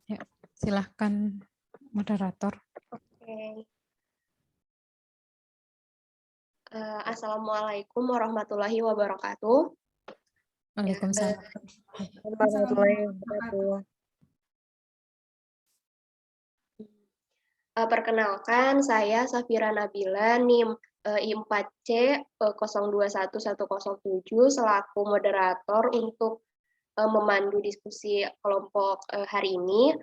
Ya, silahkan moderator. Oke. Assalamualaikum warahmatullahi wabarakatuh. Waalaikumsalam. Warahmatullahi wabarakatuh. Perkenalkan, saya Safira Nabila, NIM I4C 021107 selaku moderator untuk memandu diskusi kelompok hari ini.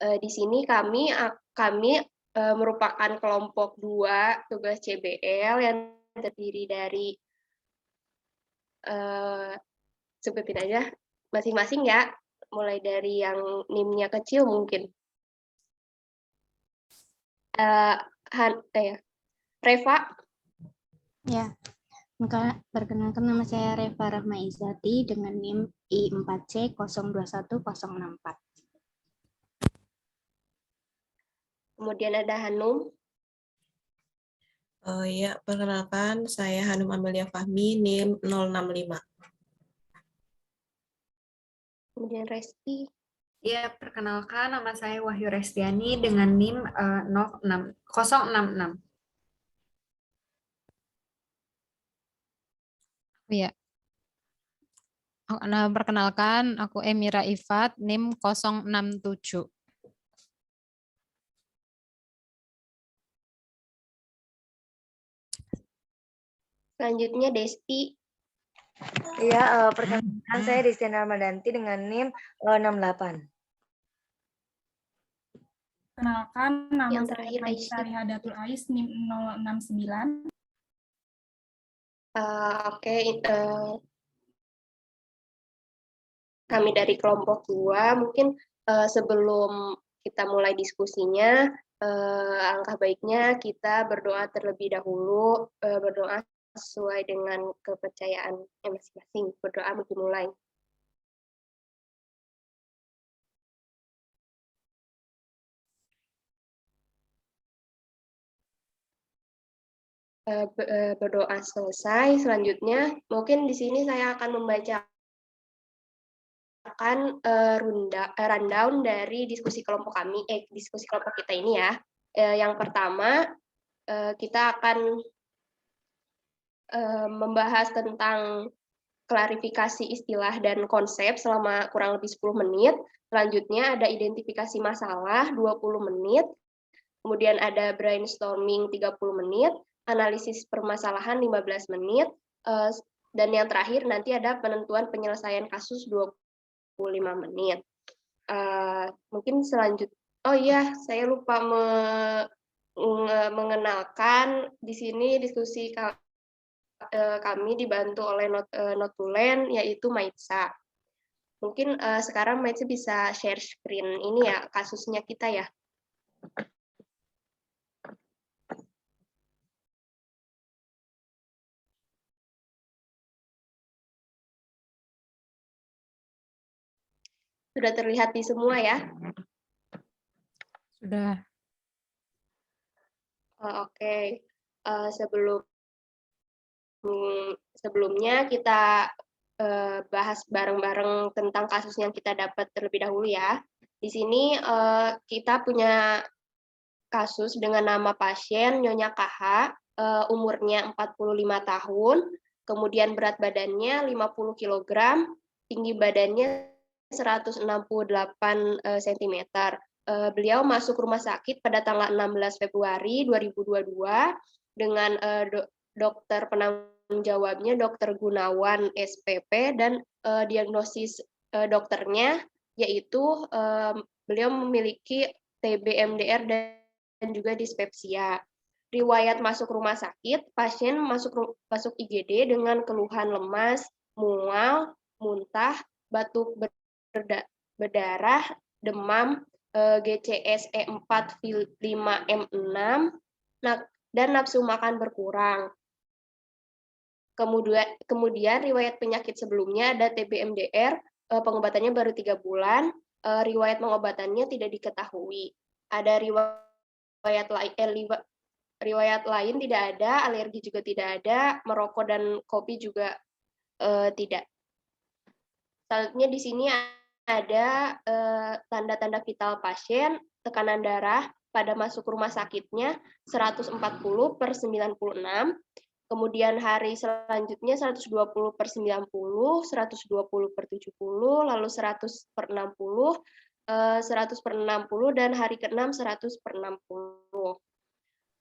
Di sini kami merupakan kelompok 2 tugas CBL yang terdiri dari sebutin aja masing-masing ya, mulai dari yang NIM-nya kecil mungkin. Reva. Ya, perkenalkan nama saya Reva Rahma Izati dengan NIM I4C 021064. Kemudian ada Hanum. Ya, perkenalkan saya Hanum Amelia Fahmi, NIM 065. Kemudian Resti. Ya, perkenalkan nama saya Wahyu Restiani dengan NIM 066. Ya. Nah, perkenalkan, aku Emira Ifat, NIM 067. Selanjutnya Desti. Iya, perkenalkan saya Destiana Armadanti dengan NIM 68. Perkenalkan, nama Yang saya terakhir Aisyah Rihadatul Ais, NIM 069. Kami dari kelompok 2, mungkin sebelum kita mulai diskusinya, alangkah baiknya kita berdoa terlebih dahulu, berdoa sesuai dengan kepercayaan masing-masing. Berdoa dimulai. Berdoa selesai, selanjutnya mungkin di sini saya akan membacakan rundown dari diskusi kelompok kita ini ya. Yang pertama, kita akan membahas tentang klarifikasi istilah dan konsep selama kurang lebih 10 menit. Selanjutnya ada identifikasi masalah 20 menit. Kemudian ada brainstorming 30 menit, analisis permasalahan 15 menit, dan yang terakhir nanti ada penentuan penyelesaian kasus 25 menit. Mungkin selanjutnya, oh iya, saya lupa mengenalkan di sini diskusi kami dibantu oleh Notulen, yaitu Maitsa. Mungkin sekarang Maitsa bisa share screen ini ya, kasusnya kita ya. Sudah terlihat di semua ya? Sudah. Oke. Sebelumnya kita bahas bareng-bareng tentang kasus yang kita dapat terlebih dahulu ya. Di sini kita punya kasus dengan nama pasien Nyonya KH, umurnya 45 tahun, kemudian berat badannya 50 kg, tinggi badannya 168 cm. Beliau masuk rumah sakit pada tanggal 16 Februari 2022 dengan dokter penanggung jawabnya Dr. Gunawan SPP dan diagnosis dokternya yaitu beliau memiliki TB MDR dan juga dispepsia. Riwayat masuk rumah sakit, pasien masuk IGD dengan keluhan lemas, mual, muntah, batuk berdarah, demam, GCS E4 5M6, dan nafsu makan berkurang. Kemudian riwayat penyakit sebelumnya ada TB MDR, pengobatannya baru 3 bulan, riwayat pengobatannya tidak diketahui. Ada riwayat lain tidak ada, alergi juga tidak ada, merokok dan kopi juga tidak. Selanjutnya di sini ada tanda-tanda vital pasien, tekanan darah pada masuk rumah sakitnya 140/96, kemudian hari selanjutnya 120/90, 120/70, lalu 100/60, 100/60, dan hari ke-6 100/60.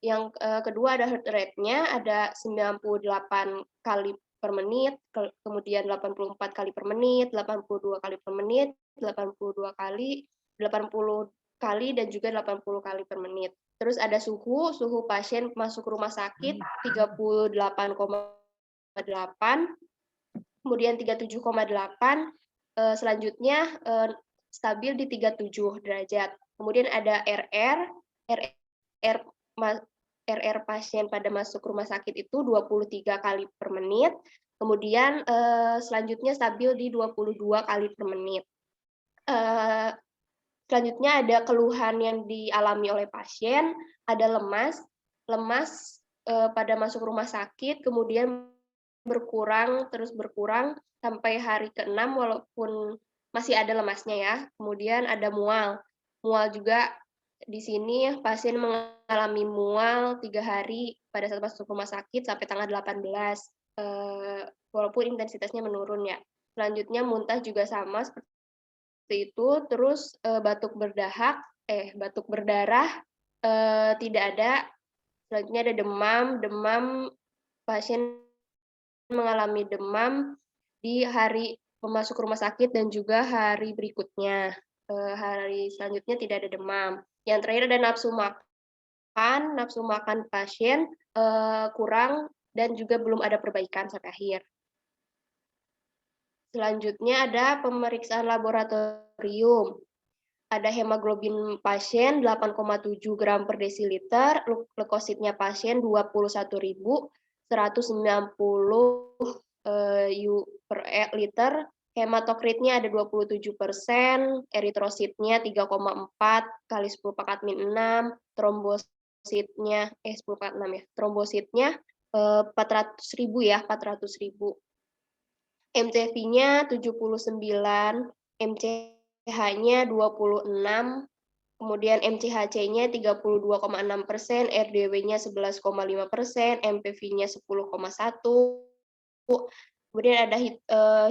Yang kedua ada heart rate-nya, ada 98 kali per menit, kemudian 84 kali per menit, 82 kali per menit, 82 kali, 80 kali, dan juga 80 kali per menit. Terus ada suhu pasien masuk rumah sakit 38,8, kemudian 37,8, selanjutnya stabil di 37 derajat. Kemudian ada RR pasien pada masuk rumah sakit itu 23 kali per menit, kemudian selanjutnya stabil di 22 kali per menit. Selanjutnya ada keluhan yang dialami oleh pasien, ada lemas pada masuk rumah sakit, kemudian terus berkurang sampai hari ke-6 walaupun masih ada lemasnya ya. Kemudian ada mual juga. Di sini pasien mengalami mual 3 hari pada saat masuk rumah sakit sampai tanggal 18, walaupun intensitasnya menurun ya. Selanjutnya muntah juga sama seperti itu, terus batuk berdarah tidak ada. Selanjutnya ada demam, pasien mengalami demam di hari masuk rumah sakit dan juga hari berikutnya. Hari selanjutnya tidak ada demam. Yang terakhir ada nafsu makan pasien kurang dan juga belum ada perbaikan sampai akhir. Selanjutnya ada pemeriksaan laboratorium. Ada hemoglobin pasien 8,7 gram per desiliter, leukositnya pasien 21.190 U per liter, hematokritnya ada 27%, eritrositnya 3,4 kali 10⁻⁶, trombositnya 10⁻⁶ ya, trombositnya 400.000 ya, 400.000. MCV-nya 79, MCH-nya 26, kemudian MCHC-nya 32,6%, RDW-nya 11,5%, MPV-nya 10,1%. Kemudian ada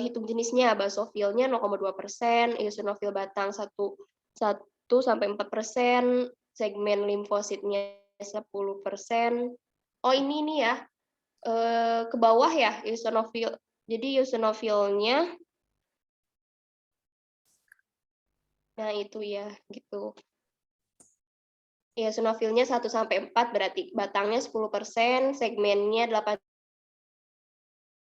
hitung jenisnya, basofilnya 0,2%, eosinofil batang 1-4%, segmen limfositnya 10%. Oh ini ya, ke bawah ya eosinofil. Jadi eosinofilnya, nah itu ya, gitu. Eosinofilnya 1-4 berarti batangnya 10%, segmennya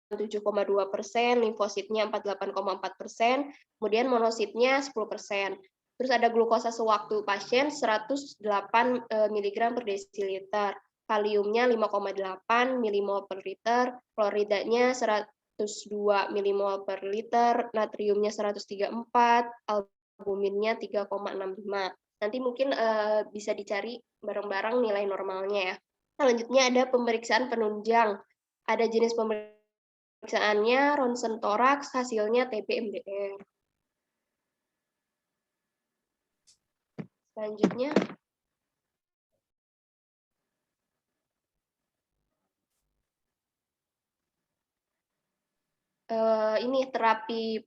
7,2%, limfositnya 48,4%, kemudian monositnya 10%. Terus ada glukosa sewaktu pasien 108 mg per desiliter, kaliumnya 5,8 mmol per liter, kloridanya 102 mmol per liter, natriumnya 134, albuminnya 3,65. Nanti mungkin bisa dicari bareng-bareng nilai normalnya ya. Selanjutnya ada pemeriksaan penunjang. Ada jenis pemeriksaannya ronsen toraks, hasilnya TB-MDR. Selanjutnya ini terapi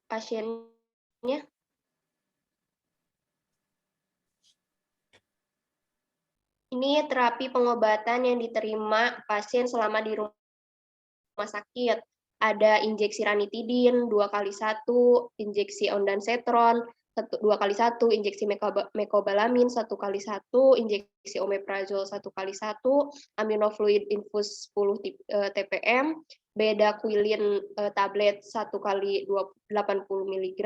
pasiennya. Ini terapi pengobatan yang diterima pasien selama di rumah sakit. Ada injeksi ranitidin 2x1, injeksi ondansetron 2x1, injeksi mecobalamin 1x1, injeksi omeprazol 1x1, aminofluid infus 10 TPM, bedaquiline tablet 1x80 mg,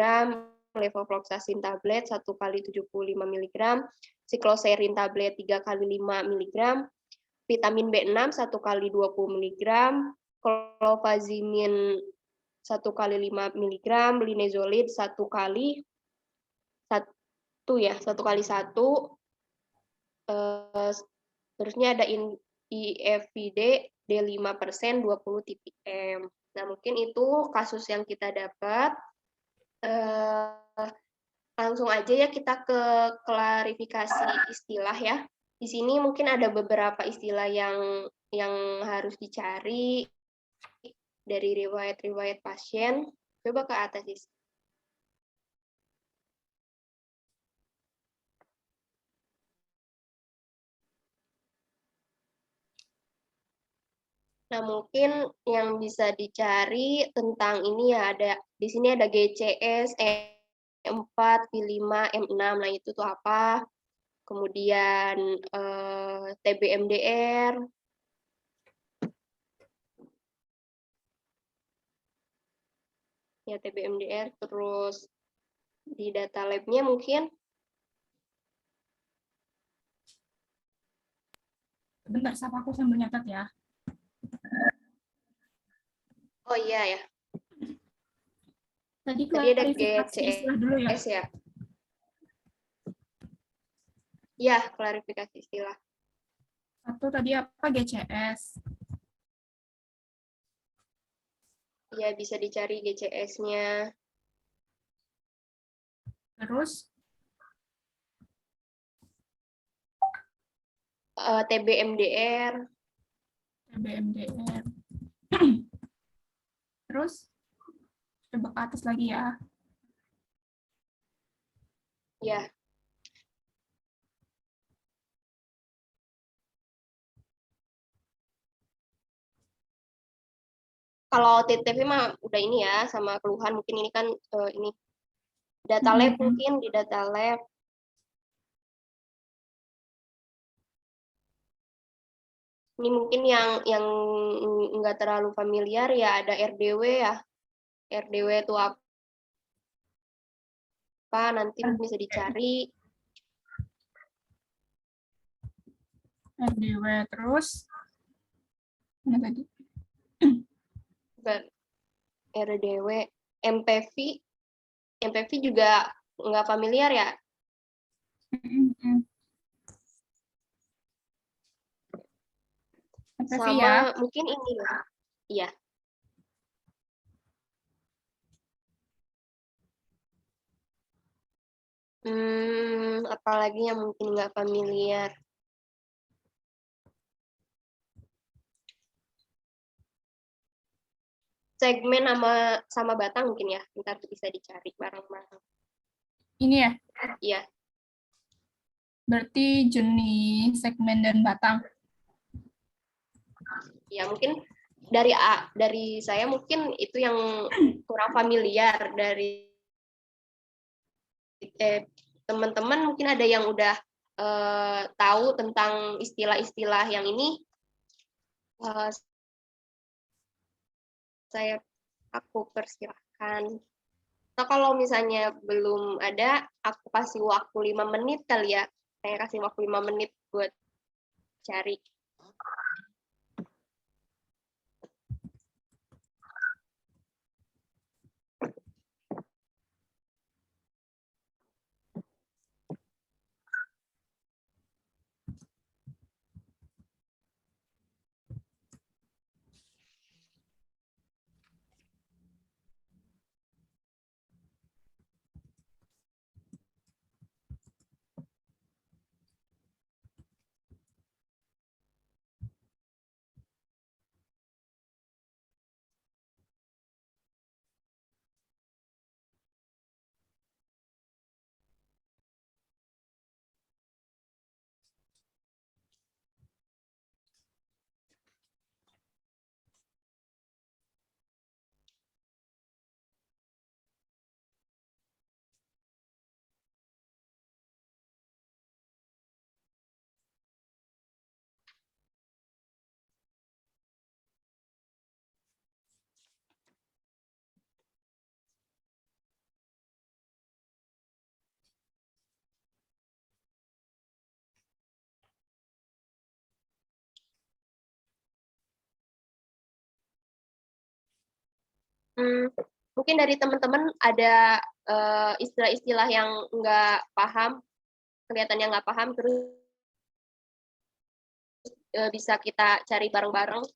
levofloxacin tablet 1x75 mg, sikloserin tablet 3x5 mg, vitamin B6 1x20 mg, clofazimine 1x5 mg, linezolid 1x1 ya, 1x1. Terusnya ada IFVD D5% 20 ppm. Nah, mungkin itu kasus yang kita dapat. Langsung aja ya kita ke klarifikasi istilah ya. Di sini mungkin ada beberapa istilah yang harus dicari dari riwayat-riwayat pasien. Coba ke atas, Is. Nah, mungkin yang bisa dicari tentang ini ya, ada di sini ada GCS, E4, V5, M6. Nah, itu tuh apa? Kemudian TBMDR. Ya, TBMDR, terus di data lab-nya mungkin. Bentar, siapa aku sambil nyatat ya. Oh iya ya. Tadi Tadi ada klarifikasi istilah dulu ya. GCS ya. Ya, klarifikasi istilah. Satu tadi apa? GCS. Ya, bisa dicari GCS-nya. Terus TBMDR. TBMDR. Terus coba ke atas lagi ya. Ya. Kalau TTV mah udah ini ya, sama keluhan mungkin ini kan ini data lab mungkin di data lab. Ini mungkin yang nggak terlalu familiar ya, ada RDW ya. RDW itu apa? Nanti bisa dicari. RDW terus mana tadi? RDW, MPV. MPV juga nggak familiar ya. MPV Sama ya. mungkin ini ya. Iya. Apalagi yang mungkin nggak familiar. Segmen sama batang mungkin ya, ntar bisa dicari bareng-bareng. Ini ya. Iya. Berarti jenis segmen dan batang. Ya mungkin dari saya mungkin itu yang kurang familiar. Dari teman-teman mungkin ada yang udah tahu tentang istilah-istilah yang ini. Aku persilahkan. Nah, kalau misalnya belum ada, aku kasih waktu 5 menit kali ya. Saya kasih waktu 5 menit buat cari. Mungkin dari teman-teman ada istilah-istilah yang nggak paham, kelihatannya nggak paham, terus bisa kita cari bareng-bareng.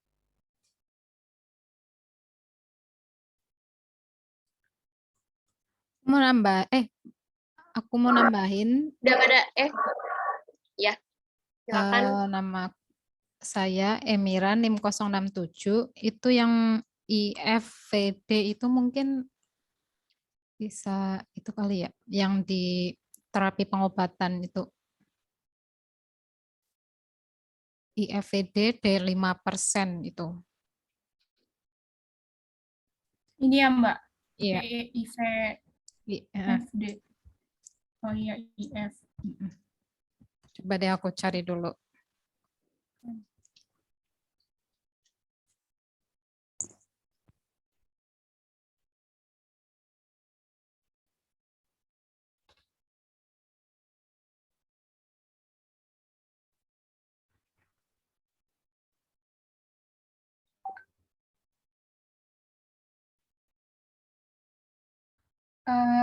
mau nambah, aku mau nambahin Udah pada ya, silakan. nama saya Emira NIM 067 itu yang IFVD itu mungkin bisa itu kali ya, yang di terapi pengobatan itu. IFVD D5% itu. Ini ya Mbak, Iya. IFD. Oh iya, IF. Coba deh aku cari dulu.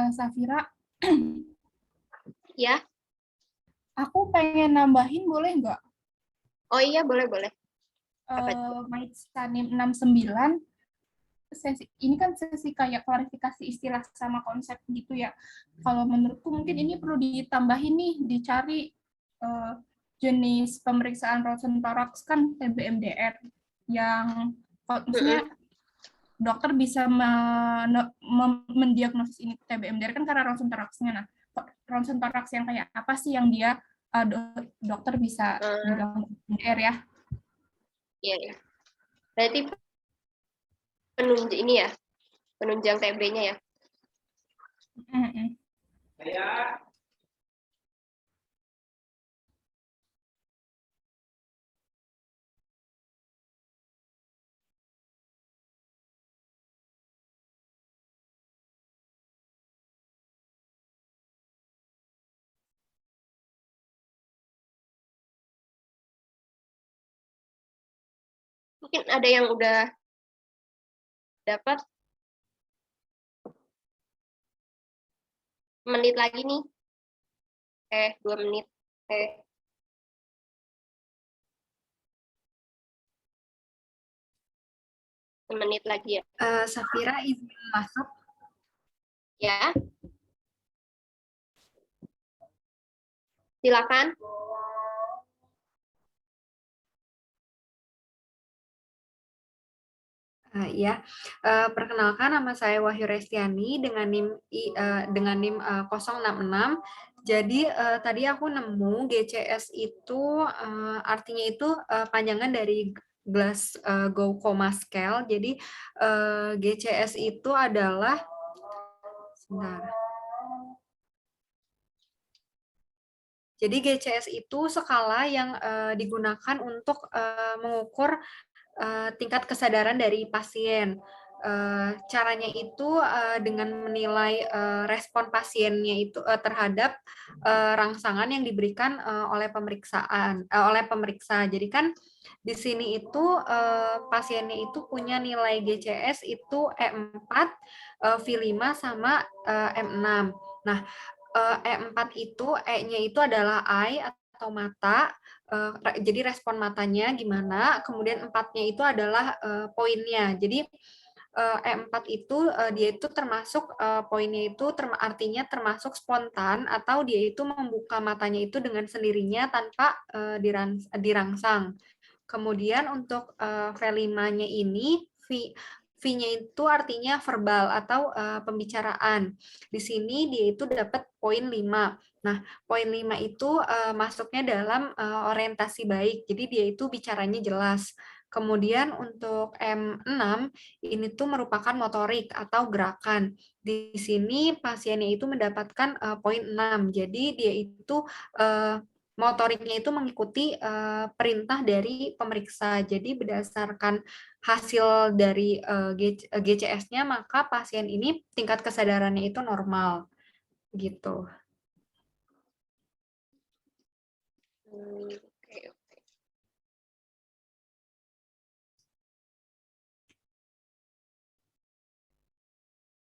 Safira, Ya. aku pengen nambahin boleh nggak? Oh iya, boleh. Apa Maitsa NIM 69, ini kan sesi kayak klarifikasi istilah sama konsep gitu ya. Kalau menurutku mungkin ini perlu ditambahin nih, dicari jenis pemeriksaan Rosen-Thorax kan TBMDR yang maksudnya dokter bisa mendiagnosis ini TBMDR kan karena Rosen-Thorax-nya. Nah, Rosen-Thorax yang kayak apa sih yang dia dokter bisa bilang MDR ya? Iya. Berarti ini ya, penunjang TB-nya ya. Mungkin ada yang udah dapat. Menit lagi nih. 2 menit. Menit lagi ya. Safira izin masuk. Ya. Silakan. Ya, perkenalkan nama saya Wahyu Restiani dengan NIM 066. Jadi tadi aku nemu GCS itu artinya itu panjangan dari Glasgow Coma Scale. Jadi GCS itu adalah sebentar. Jadi GCS itu skala yang digunakan untuk mengukur tingkat kesadaran dari pasien. Caranya itu dengan menilai respon pasiennya itu terhadap rangsangan yang diberikan oleh pemeriksa. Jadi kan di sini itu pasiennya itu punya nilai GCS itu E4, V5 sama M6. Nah, E4 itu E-nya itu adalah eye atau mata. Jadi respon matanya gimana, kemudian 4-nya itu adalah poinnya. Jadi E4 itu dia itu termasuk poinnya itu artinya termasuk spontan atau dia itu membuka matanya itu dengan sendirinya tanpa dirangsang. Kemudian untuk V5-nya ini V-nya itu artinya verbal atau pembicaraan. Di sini dia itu dapat poin 5. Nah, poin 5 itu masuknya dalam orientasi baik. Jadi dia itu bicaranya jelas. Kemudian untuk M6 ini tuh merupakan motorik atau gerakan. Di sini pasiennya itu mendapatkan poin 6. Jadi dia itu motoriknya itu mengikuti perintah dari pemeriksa. Jadi berdasarkan hasil dari GCS-nya, maka pasien ini tingkat kesadarannya itu normal. Gitu. Oke.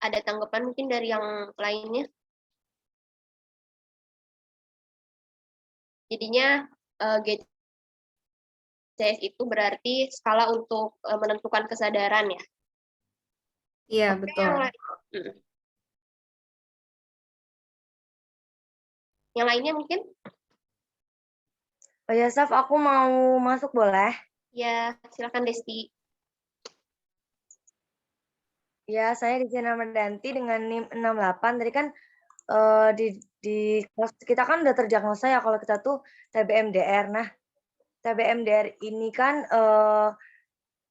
Ada tanggapan mungkin dari yang lainnya? Jadinya GCS itu berarti skala untuk menentukan kesadaran ya? Iya, Oke, betul. yang lain. Yang lainnya mungkin? Oh ya, Saf, aku mau masuk boleh? Ya, silakan Desti. Ya, saya di sini Mardanti dengan NIM 68. Tadi kan di kelas kita kan udah terdiagnosa ya kalau kita tuh TBMDR. Nah, TBMDR ini kan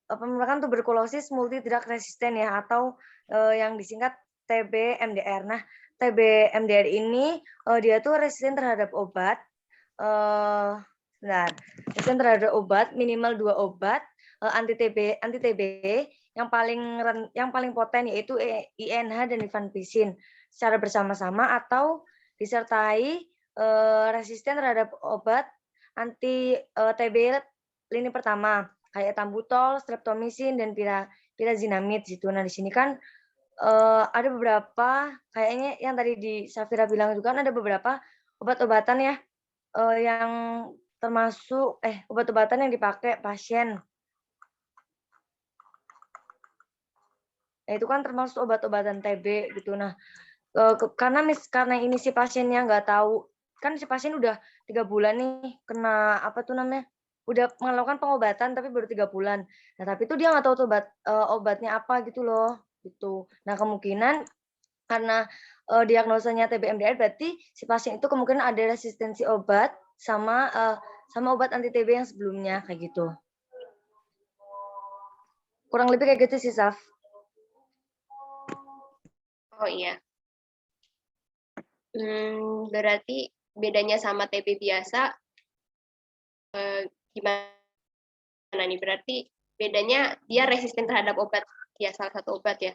pemeriksaan tuberkulosis multi drug resisten ya, atau yang disingkat TBMDR. Nah, TBMDR ini dia tuh resisten terhadap obat. Resisten terhadap obat minimal 2 obat anti TB yang paling poten yaitu INH dan rifampicin secara bersama-sama atau disertai resisten terhadap obat anti TB lini pertama kayak tambutol, streptomycin dan pyrazinamide gitu. Nah, di sini kan ada beberapa kayaknya yang tadi di Safira bilang juga kan ada beberapa obat-obatan ya yang termasuk obat-obatan yang dipakai pasien. Itu kan termasuk obat-obatan TB gitu. Nah, karena ini si pasiennya nggak tahu, kan si pasien udah 3 bulan nih kena apa tuh namanya, udah melakukan pengobatan tapi baru 3 bulan. Nah, tapi itu dia nggak tahu tuh obatnya apa gitu loh, gitu. Nah, kemungkinan karena diagnosanya TBMDR berarti si pasien itu kemungkinan ada resistensi obat sama obat anti TB yang sebelumnya kayak gitu. Kurang lebih kayak gitu sih, Saf. Oh iya. Berarti bedanya sama TB biasa gimana nih? Berarti bedanya dia resisten terhadap obat, ya salah satu obat ya?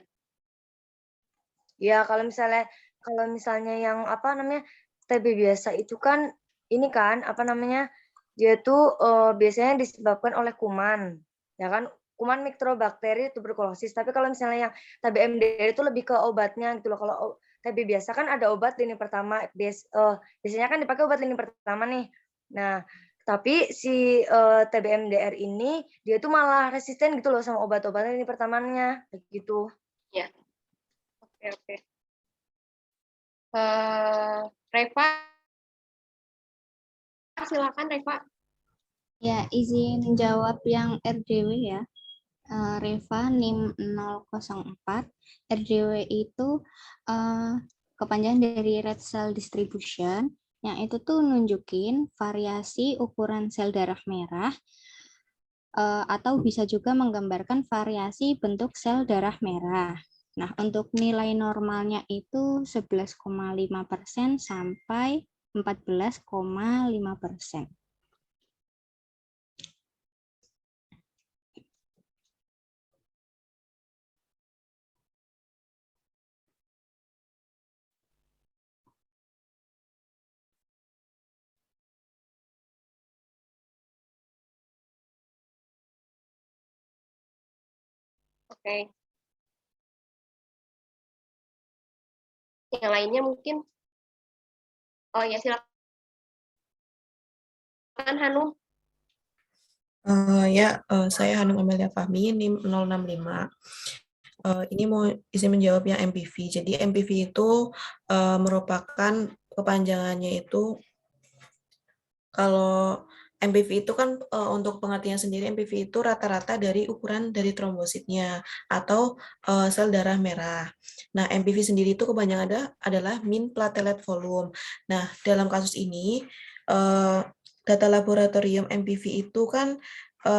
Ya, kalau misalnya yang apa namanya TB biasa itu kan ini kan apa namanya dia tuh biasanya disebabkan oleh kuman, ya kan kuman mikrobakteri tuberkulosis. Tapi kalau misalnya yang TBMDR itu lebih ke obatnya gitu loh. Kalau TB biasa kan ada obat lini pertama, biasanya kan dipakai obat lini pertama nih. Nah, tapi si TBMDR ini dia tuh malah resisten gitu loh sama obat-obatan lini pertamanya, gitu. Ya. Oke. Reva, silakan Reva. Ya, izin jawab yang RDW ya. Reva NIM 004. RDW itu kepanjangan dari red cell distribution, yang itu tuh nunjukin variasi ukuran sel darah merah atau bisa juga menggambarkan variasi bentuk sel darah merah. Nah, untuk nilai normalnya itu 11,5% sampai 14,5%. Oke. Yang lainnya mungkin? Oh ya, silakan Hanum. Saya Hanum Amelia Fahmi, NIM 065. Ini mau izin menjawab yang MPV. Jadi MPV itu merupakan kepanjangannya itu, kalau MPV itu kan untuk pengertian sendiri, MPV itu rata-rata dari ukuran dari trombositnya atau sel darah merah. Nah, MPV sendiri itu kebanyakan adalah mean platelet volume. Nah, dalam kasus ini data laboratorium MPV itu kan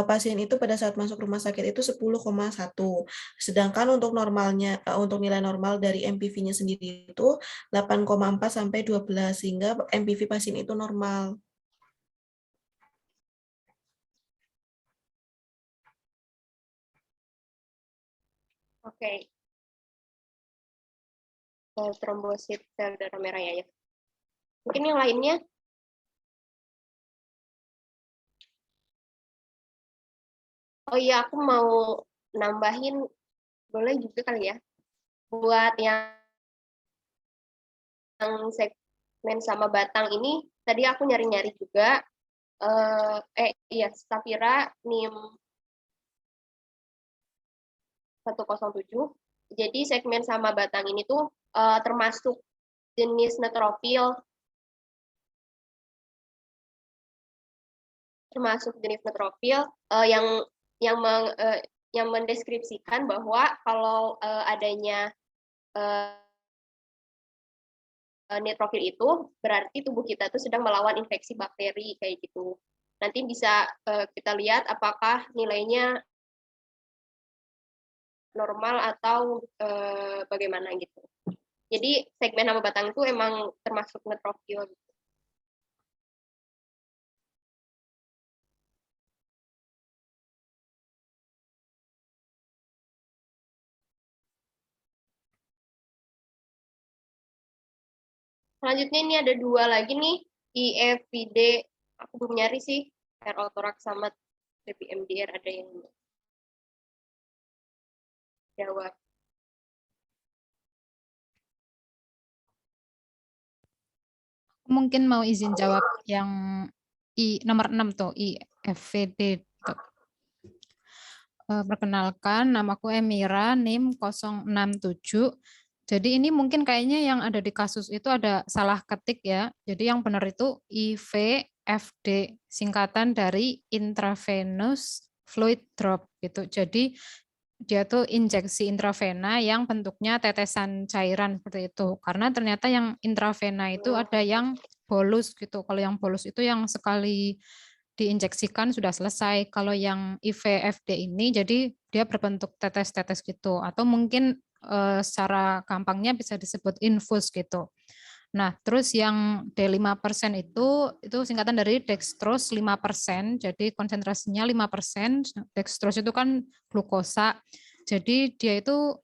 pasien itu pada saat masuk rumah sakit itu 10,1. Sedangkan untuk normalnya untuk nilai normal dari MPV-nya sendiri itu 8,4 sampai 12 sehingga MPV pasien itu normal. Oke. Trombosit sel darah merah ya. Mungkin yang lainnya? Oh iya, aku mau nambahin, boleh juga kali ya, buat yang segmen sama batang ini, tadi aku nyari-nyari juga, Safira NIM 107. Jadi segmen sama batang ini tuh termasuk jenis neutrofil termasuk jenis neutrofil yang mendeskripsikan bahwa kalau adanya neutrofil itu berarti tubuh kita tuh sedang melawan infeksi bakteri kayak gitu. Nanti bisa kita lihat apakah nilainya normal atau bagaimana gitu. Jadi segmen hama batang itu emang termasuk neutrofil. Selanjutnya ini ada 2 lagi nih, IFVD, aku belum nyari sih, Autoraks sama TBMDR ada yang jawab. Mungkin mau izin jawab yang nomor 6 tuh, IFVD. Perkenalkan, namaku Emira, NIM 067. Jadi ini mungkin kayaknya yang ada di kasus itu ada salah ketik ya. Jadi yang benar itu IVFD, singkatan dari intravenous fluid drop gitu. Jadi dia tuh injeksi intravena yang bentuknya tetesan cairan seperti itu. Karena ternyata yang intravena itu ada yang bolus gitu. Kalau yang bolus itu yang sekali diinjeksikan sudah selesai. Kalau yang IVFD ini jadi dia berbentuk tetes-tetes gitu. Atau mungkin secara gampangnya bisa disebut infus gitu. Nah, terus yang D5% itu singkatan dari dextrose 5%, jadi konsentrasinya 5%. Dextrose itu kan glukosa. Jadi dia itu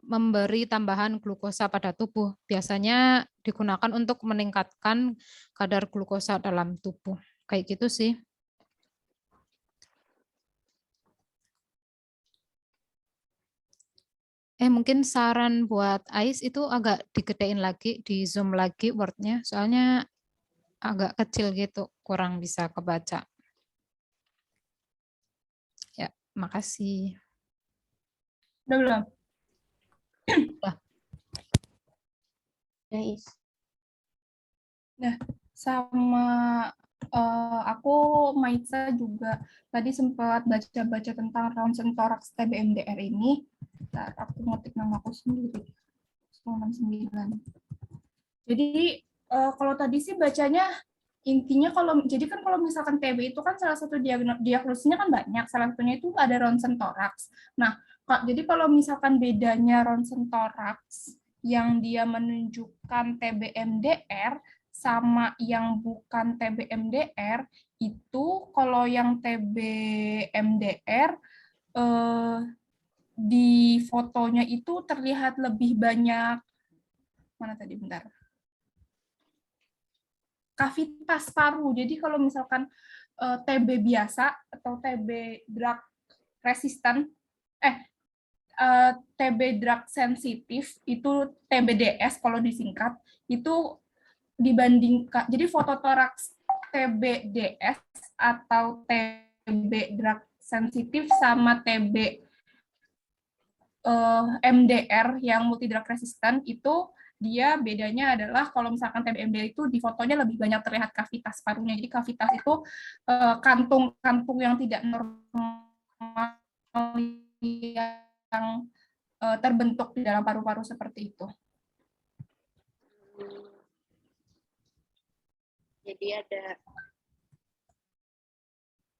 memberi tambahan glukosa pada tubuh. Biasanya digunakan untuk meningkatkan kadar glukosa dalam tubuh. Kayak gitu sih. Mungkin saran buat Ais itu agak digedein lagi, di zoom lagi Word-nya, soalnya agak kecil gitu, kurang bisa kebaca. Ya, makasih. Udah belum? Udah. Guys. Nah, sama aku Maitza juga tadi sempat baca-baca tentang ronsen toraks TBMDR ini. Bentar, aku ngetik nama aku sendiri. 169. Jadi kalau tadi sih bacanya intinya kalau misalkan TB itu kan salah satu diagnosisnya kan banyak, salah satunya itu ada ronsen toraks. Nah, jadi kalau misalkan bedanya ronsen toraks yang dia menunjukkan TBMDR sama yang bukan TBMDR itu, kalau yang TBMDR di fotonya itu terlihat lebih banyak, mana tadi, bentar, kavitas paru. Jadi kalau misalkan TB biasa atau TB drug resistant, TB drug sensitif itu TBDS kalau disingkat, itu dibandingkan, jadi fototoraks TBDS atau TB drug sensitif sama TB MDR yang multi drug resistant itu dia bedanya adalah kalau misalkan TBMDR itu di fotonya lebih banyak terlihat kavitas parunya. Jadi kavitas itu kantung-kantung yang tidak normal yang terbentuk di dalam paru-paru seperti itu. Jadi ada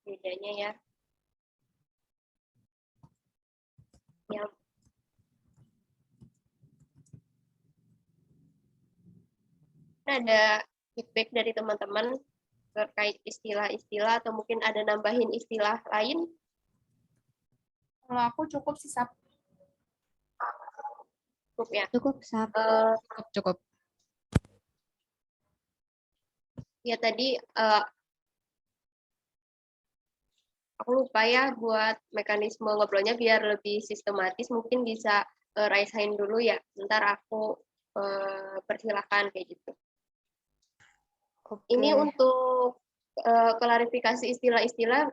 bedanya ya. Yang ada feedback dari teman-teman terkait istilah-istilah atau mungkin ada nambahin istilah lain? Kalau aku cukup sih, Sap. Cukup ya? Cukup, Sap. Cukup. Ya tadi aku lupa ya buat mekanisme ngobrolnya biar lebih sistematis, mungkin bisa raise hand dulu ya. Ntar aku persilahkan kayak gitu. Ini untuk klarifikasi istilah-istilah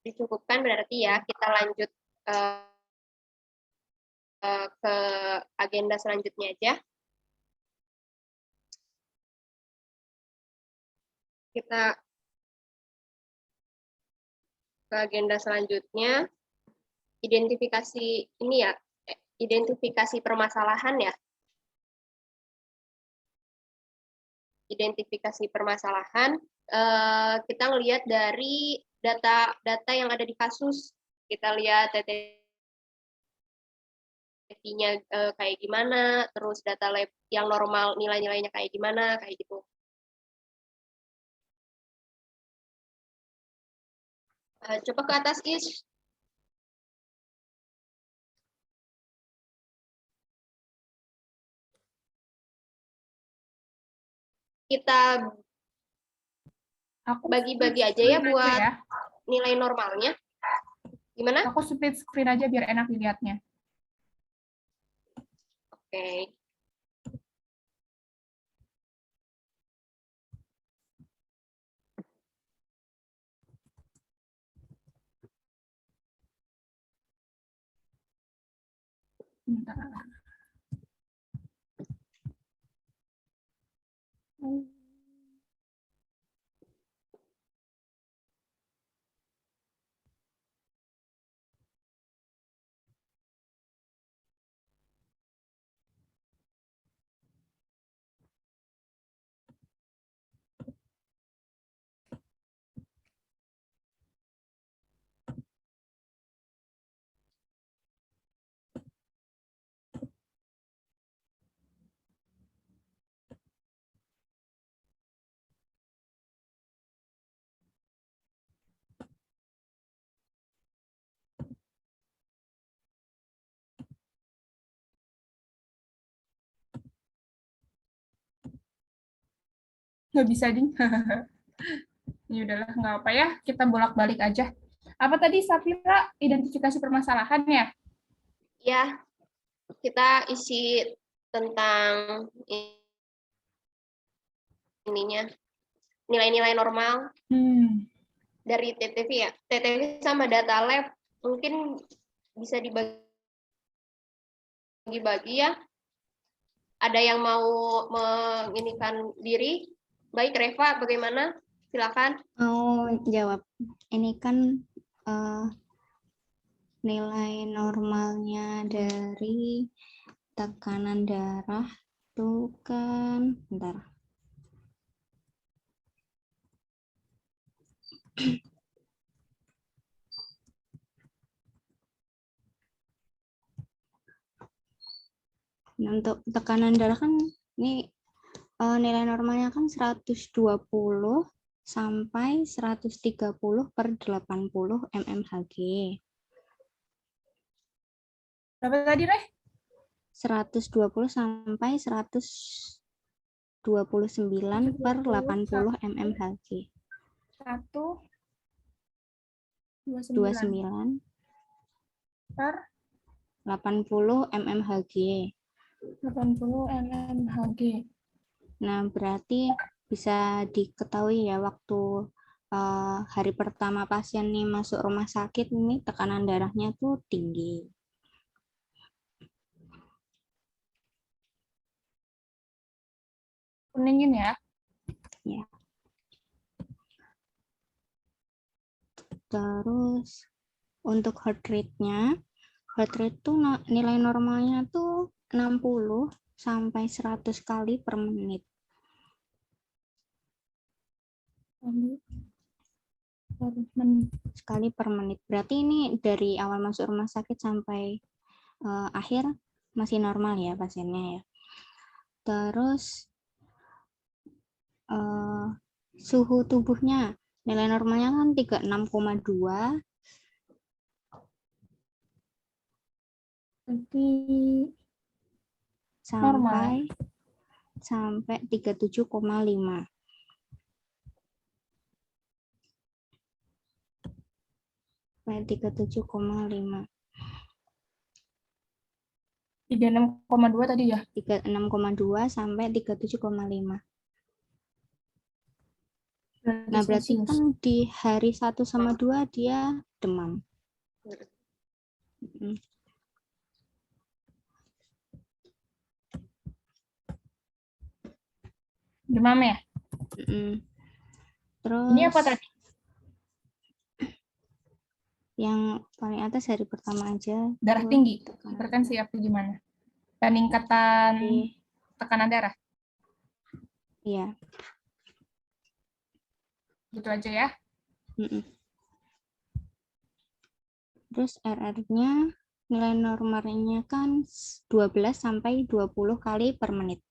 dicukupkan berarti ya. Kita lanjut ke agenda selanjutnya aja. Kita ke agenda selanjutnya, identifikasi ini ya, identifikasi permasalahan ya. Identifikasi permasalahan, kita ngelihat dari data yang ada di kasus. Kita lihat TTV-nya kayak gimana, terus data lab yang normal nilai-nilainya kayak gimana, kayak gitu. Coba ke atas, Is. Kita Aku bagi-bagi split aja ya screen buat ya. nilai normalnya. Gimana? Aku split screen aja biar enak dilihatnya. Oke. Bentar. Nggak bisa, Ding. Ya udahlah, nggak apa ya. Kita bolak-balik aja. Apa tadi, Safira, identifikasi permasalahan ya? Ya, kita isi tentang ininya, nilai-nilai normal dari TTV ya. TTV sama data lab mungkin bisa dibagi-bagi ya. Ada yang mau menginikan diri? Baik, Reva, bagaimana? Silakan. Mau jawab. Ini kan nilai normalnya dari tekanan darah tuh kan, bentar. Nah, untuk tekanan darah kan ini nilai normalnya kan 120 sampai 130 per 80 mmHg. Berapa tadi, Reh? 120 sampai 129 per 80 mmHg. 129 per 80 mmHg. 80 mmHg. Nah, berarti bisa diketahui ya waktu hari pertama pasien nih masuk rumah sakit ini tekanan darahnya tuh tinggi. Kuningin ya. Ya. Terus untuk heart rate-nya, heart rate tuh nilai normalnya tuh 60 sampai 100 kali per menit. Sekali per menit. Berarti ini dari awal masuk rumah sakit sampai akhir masih normal ya pasiennya ya. Terus suhu tubuhnya, nilai normalnya kan 36,2. Sampai 37,5. Sampai 37,5. 36,2 tadi ya? 36,2 sampai 37,5. Nah, berarti kan di hari 1 sama 2 dia demam. Demam ya? Terus ini apa tadi? Yang paling atas hari pertama aja. Darah tuh tinggi, tekanan. hipertensi apa gimana? Peningkatan Oke. tekanan darah, Iya. gitu aja ya. Mm-mm. Terus RR-nya nilai normalnya kan 12 sampai 20 kali per menit.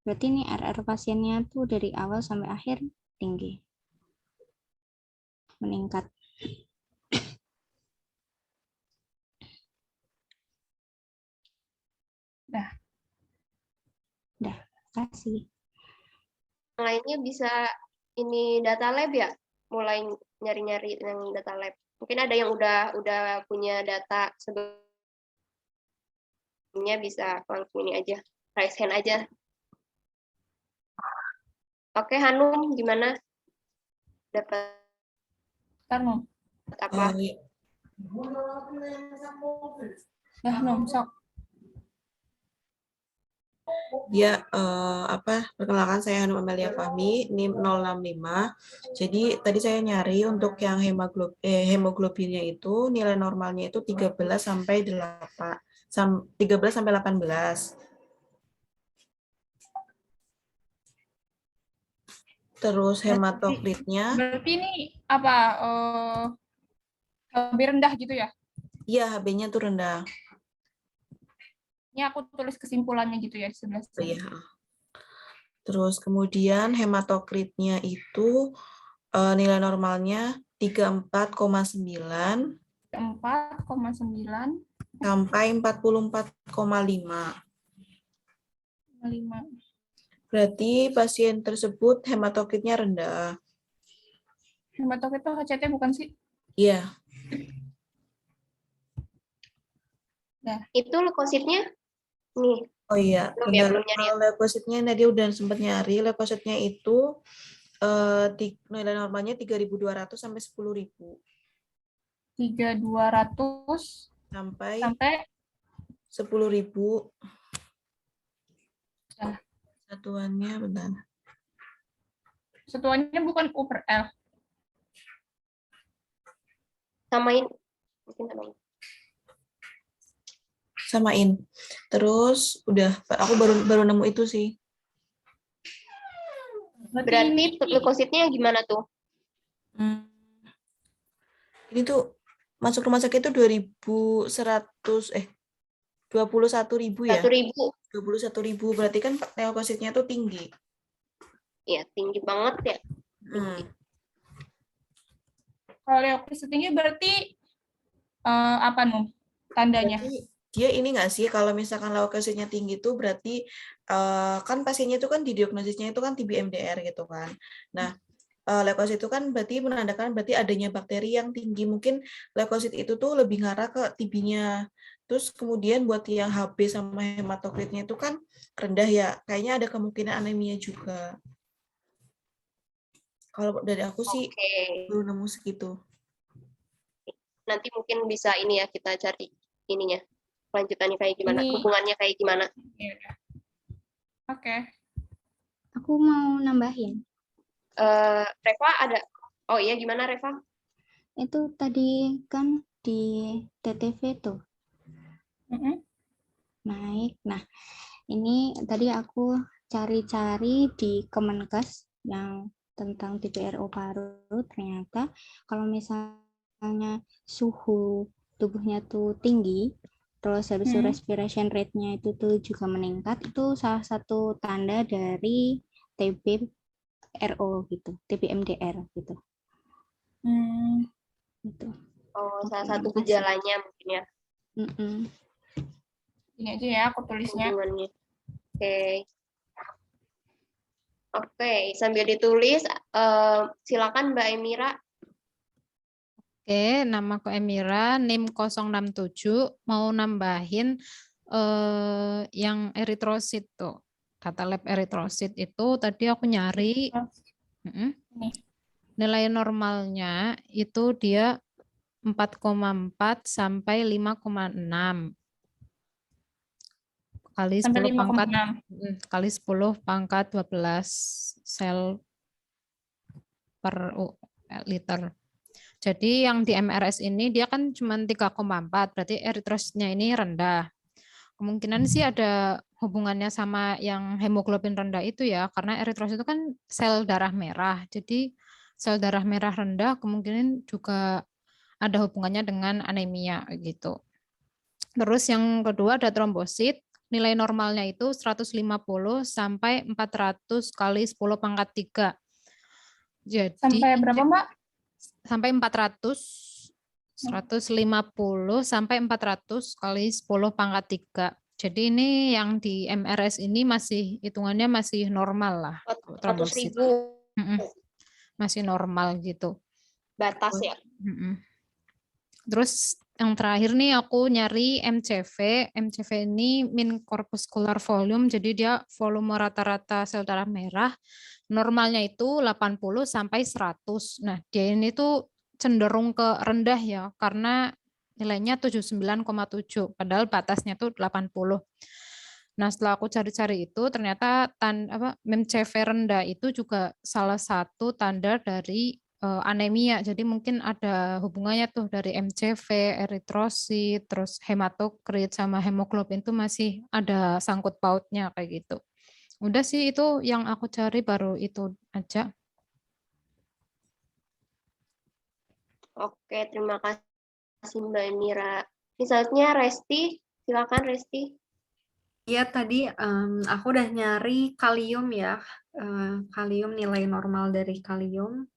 Berarti ini RR pasiennya tuh dari awal sampai akhir tinggi. Meningkat. Dah. Dah, kasih. Yang lainnya bisa ini data lab ya, mulai nyari-nyari yang data lab. Mungkin ada yang udah punya data sebelumnya, bisa langsung ini aja, raise hand aja. Oke, Hanum, gimana? Dapat Ntar, Num. apa? Iya. Dah, Num, sok. Ya, perkenalkan saya Hanum Amelia Fahmi, NIM 065. Jadi tadi saya nyari untuk yang hemoglobinnya itu nilai normalnya itu 13 sampai 18. Terus hematokritnya, Berarti ini apa? Lebih rendah gitu ya? iya HB-nya tuh rendah. Ini aku tulis kesimpulannya gitu ya di sebelah sini. Iya. Terus kemudian hematokritnya itu nilai normalnya 34,9 4,9 sampai 44,5. 5. Berarti pasien tersebut hematokritnya rendah. Hematokrit itu HCT bukan sih? Iya, Itu leukositnya nih, oh iya. belum ya, Benar. belum nyari. Kalau leukositnya tadi udah sempat nyari, leukositnya itu nilai normalnya 3.200 sampai 10.000. 3.200 Sampai sampai 10.000. Nah. Satuannya bentar. satuannya bukan U per L. Samain, mungkin samain. Samain. Terus udah aku baru nemu itu sih. Berarti leukositnya gimana tuh? Ini tuh masuk rumah sakit itu 21.000 ya. 1.000. 21.000 berarti kan leukositnya tuh tinggi. Ya, tinggi banget ya. Kalau leukosit tinggi berarti apa Num? Tandanya? Berarti dia ini nggak sih kalau misalkan leukositnya tinggi tuh berarti kan pasiennya itu kan didiagnosisnya itu kan TB MDR gitu kan. Nah, leukosit itu kan berarti menandakan berarti adanya bakteri yang tinggi. Mungkin leukosit itu tuh lebih ngarah ke TB-nya. Terus kemudian buat yang HB sama hematokritnya itu kan rendah ya. Kayaknya ada kemungkinan anemia juga. Kalau dari aku sih belum nemu segitu. Nanti mungkin bisa ini ya, kita cari ininya, lanjutannya kayak gimana, hubungannya kayak gimana. Oke. Aku mau nambahin. Reva ada, oh iya gimana Reva? Itu tadi kan di TTV tuh naik. Nah, ini tadi aku cari-cari di Kemenkes yang tentang TBRO paru, ternyata kalau misalnya suhu tubuhnya tuh tinggi, terus habis itu respiration rate-nya itu tuh juga meningkat, itu salah satu tanda dari TBRO gitu, TBMDR gitu. Gitu. Oh, salah satu gejalanya mungkin ya. Ini aja ya aku tulisnya. Hubungannya. Oke, sambil ditulis, silakan Mbak Emira. Oke, nama aku Emira, NIM 067, mau nambahin yang eritrosit tuh. Data lab eritrosit itu tadi aku nyari. Nilai normalnya itu dia 4,4 sampai 5,6 kali 10 pangkat 12 sel per liter. Jadi yang di MRS ini dia kan cuma 3,4, berarti eritrositnya ini rendah. Kemungkinan sih ada hubungannya sama yang hemoglobin rendah itu ya, karena eritrosit itu kan sel darah merah. Jadi sel darah merah rendah kemungkinan juga ada hubungannya dengan anemia gitu. Terus yang kedua ada trombosit, nilai normalnya itu 150 sampai 400 kali 10 pangkat 3. Jadi Sampai berapa, Mbak? sampai 400, 150 sampai 400 kali 10 pangkat 3. Jadi ini yang di MRS ini masih hitungannya masih normal lah. 100.000 Masih normal gitu. batas ya. Terus yang terakhir nih aku nyari MCV. MCV ini mean corpuscular volume, jadi dia volume rata-rata sel darah merah. Normalnya itu 80 sampai 100. Nah, dia ini tuh cenderung ke rendah ya, karena nilainya 79,7, padahal batasnya tuh 80. Nah, setelah aku cari-cari itu, ternyata MCV rendah itu juga salah satu tanda dari anemia. Jadi mungkin ada hubungannya tuh dari MCV, eritrosit, terus hematokrit sama hemoglobin itu masih ada sangkut pautnya kayak gitu. Udah sih itu yang aku cari baru itu aja. Oke, terima kasih Mbak Mira. Misalnya Resti, silakan Resti. Iya, tadi aku udah nyari kalium ya. Kalium, nilai normal dari kalium.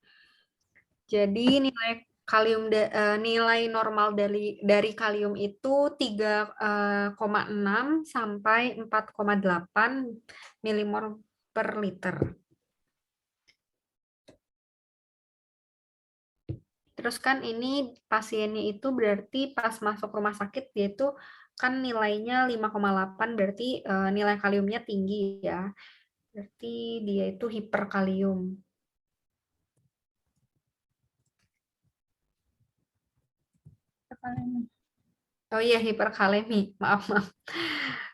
Jadi nilai normal dari kalium itu 3,6 sampai 4,8 milimol per liter. Terus kan ini pasiennya itu berarti pas masuk rumah sakit dia itu kan nilainya 5,8, berarti nilai kaliumnya tinggi ya. Berarti dia itu hiperkalium. Oh iya, hiperkalemi, maaf.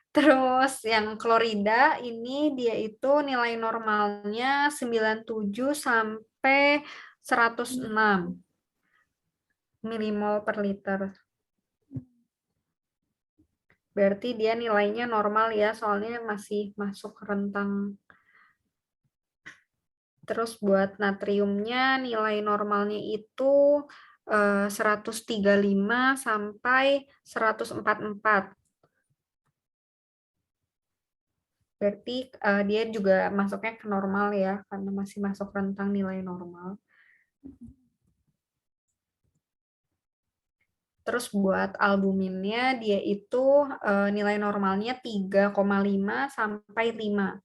Terus yang klorida ini dia itu nilai normalnya 97 sampai 106 milimol per liter. Berarti dia nilainya normal ya, soalnya masih masuk rentang. Terus buat natriumnya nilai normalnya itu 135 sampai 144. Berarti dia juga masuknya ke normal ya, karena masih masuk rentang nilai normal. Terus buat albuminnya dia itu nilai normalnya 3,5 sampai 5.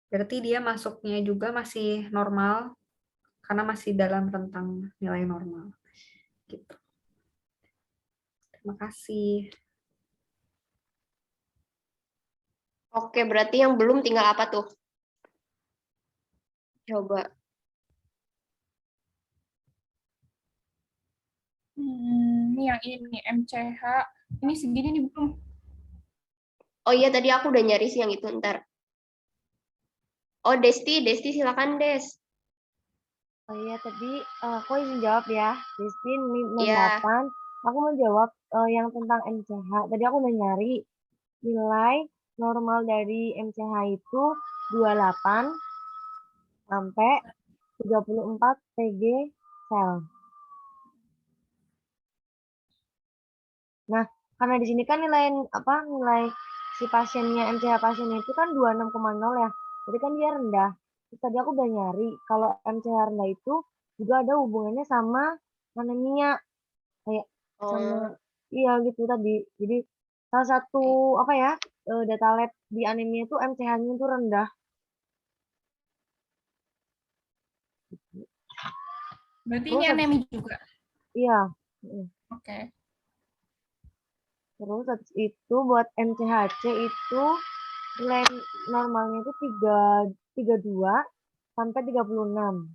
Berarti dia masuknya juga masih normal karena masih dalam rentang nilai normal. Gitu. Terima kasih. Oke, berarti yang belum tinggal apa tuh? Coba. Ini yang ini MCH. Ini segini nih belum. Oh iya, tadi aku udah nyari sih yang itu, ntar. Oh, Desti silakan Des. Oh iya, tadi aku izin jawab ya. Desti Iya. 68. Aku mau jawab yang tentang MCH. Tadi aku udah nyari nilai normal dari MCH itu 28 sampai 34 Pg sel. Nah, karena di sini kan nilai si pasiennya, MCH pasiennya itu kan 26,0 ya. Jadi kan dia rendah. Terus tadi aku udah nyari kalau MCH rendah itu juga ada hubungannya sama anemia. Kayak sama iya gitu tadi. Jadi salah satu data lab di anemia itu MCH-nya itu rendah. Berarti Terus ini anemia juga. Iya. Oke. Terus habis itu buat MCHC itu nilai normalnya itu 32 sampai 36.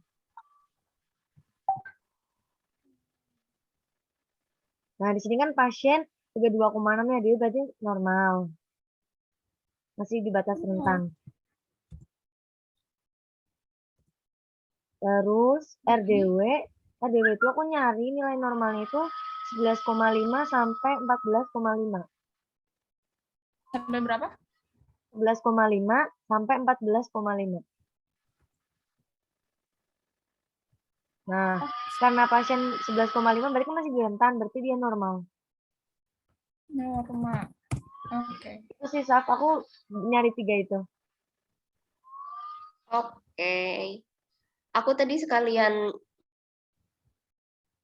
Nah, di sini kan pasien 32,6 ya, dia berarti normal. Masih di batas rentang. Terus RDW itu aku nyari nilai normalnya itu 11,5 sampai 14,5. Sampai berapa? 11,5 sampai 14,5. Nah, karena pasien 11,5 berarti kan masih di rentan, berarti dia normal. Normal. Oke. Itu sih, Saf, aku nyari 3 itu. Oke. Aku tadi sekalian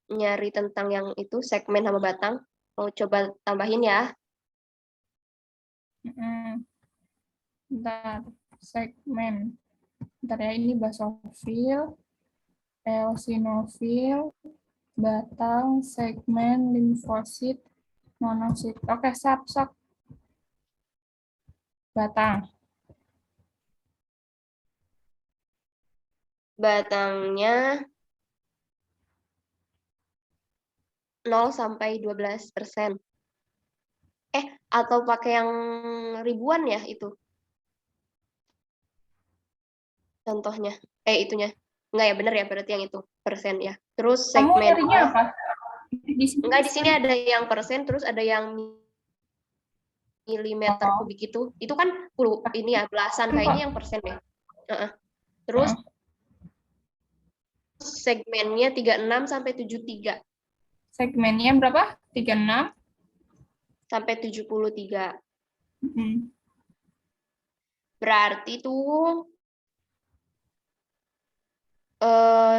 nyari tentang yang itu segmen sama batang. Mau coba tambahin ya. Bentar, segmen. Bentar ya, ini basofil, eosinofil, batang, segmen, limfosit, monosit. Oke, sok. Batang. Batangnya 0 sampai 12%. Atau pakai yang ribuan ya itu? Contohnya. Itunya. Enggak ya, bener ya, berarti yang itu, persen ya. Terus Kamu segmen. nyarinya apa? Enggak, di sini ada yang persen, terus ada yang milimeter kubik itu. Itu kan ini ya, belasan, kayaknya yang persen deh. Terus segmennya 36 sampai 73. Segmennya berapa? 36 sampai 73. Berarti tuh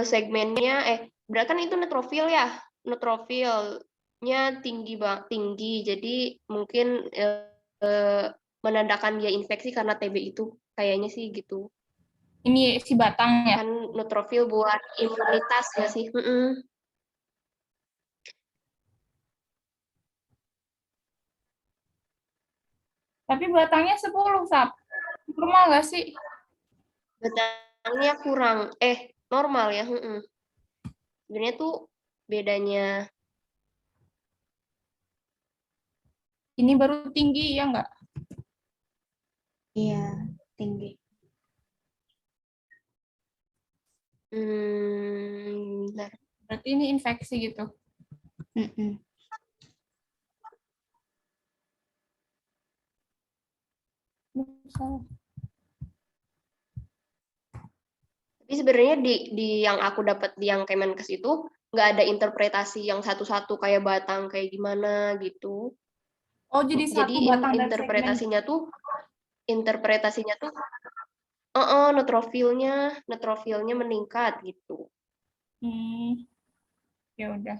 segmennya berarti kan itu neutrofil ya. Neutrofilnya tinggi. Jadi mungkin menandakan dia infeksi karena TB itu. Kayaknya sih gitu. Ini si batang ya? Kan neutrofil buat imunitas ya sih. Tapi batangnya 10, Sap. Normal nggak sih? Batangnya kurang. Normal ya. Sebenarnya tuh bedanya. Ini baru tinggi, ya nggak? Iya, tinggi. Bentar. Berarti ini infeksi gitu. Tapi sebenarnya di yang aku dapat di yang Kemenkes itu nggak ada interpretasi yang satu-satu kayak batang kayak gimana gitu. Oh, jadi satu batang dan interpretasinya tuh neutrofilnya meningkat gitu. Ya udah.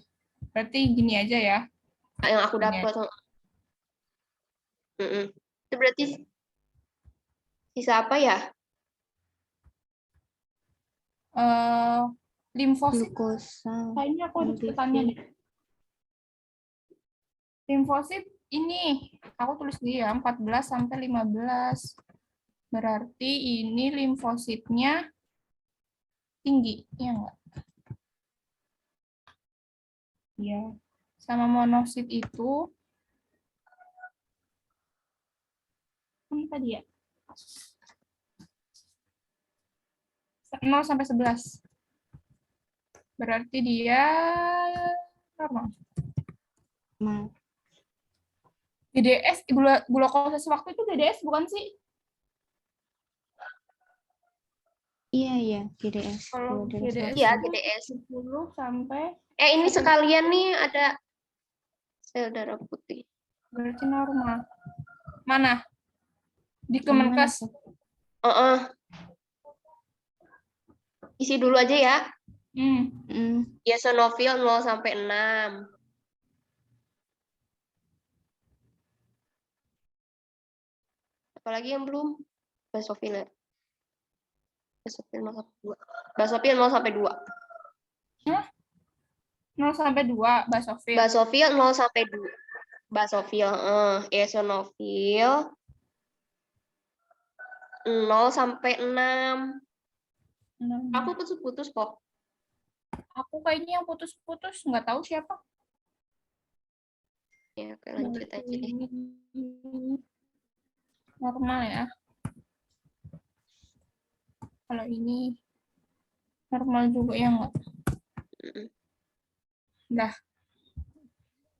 Berarti gini aja ya. Yang aku dapat. Itu berarti sisa apa ya? Limfosit. Glukosa. Kayaknya aku harus bertanya deh. Limfosit ini aku tulis dia 14 sampai 15. Berarti ini limfositnya tinggi, ya enggak? Ya. Sama monosit itu ini tadi ya. 0 sampai 11. Berarti dia normal. DDS, glukosa waktu itu DDS bukan sih? Iya, GDS. Kalau GDS, iya, GDS 10 sampai. Ini sekalian nih ada sel darah putih. Berarti normal. Mana? Di Kemenkes. Isi dulu aja ya. Eosinofil 0 sampai 6. Apalagi yang belum? Basofil ya. Basofil 0 sampai 2. Basofil 0 sampai 2. 0 sampai 2 basofil. Basofil 0 sampai 2. Basofil, eosinofil 0 sampai 6. Aku putus-putus kok. Aku kayaknya yang putus-putus, nggak tahu siapa. Ya, oke, lanjut aja deh. Normal ya. Kalau ini Normal juga ya nggak? Mm-mm. Udah.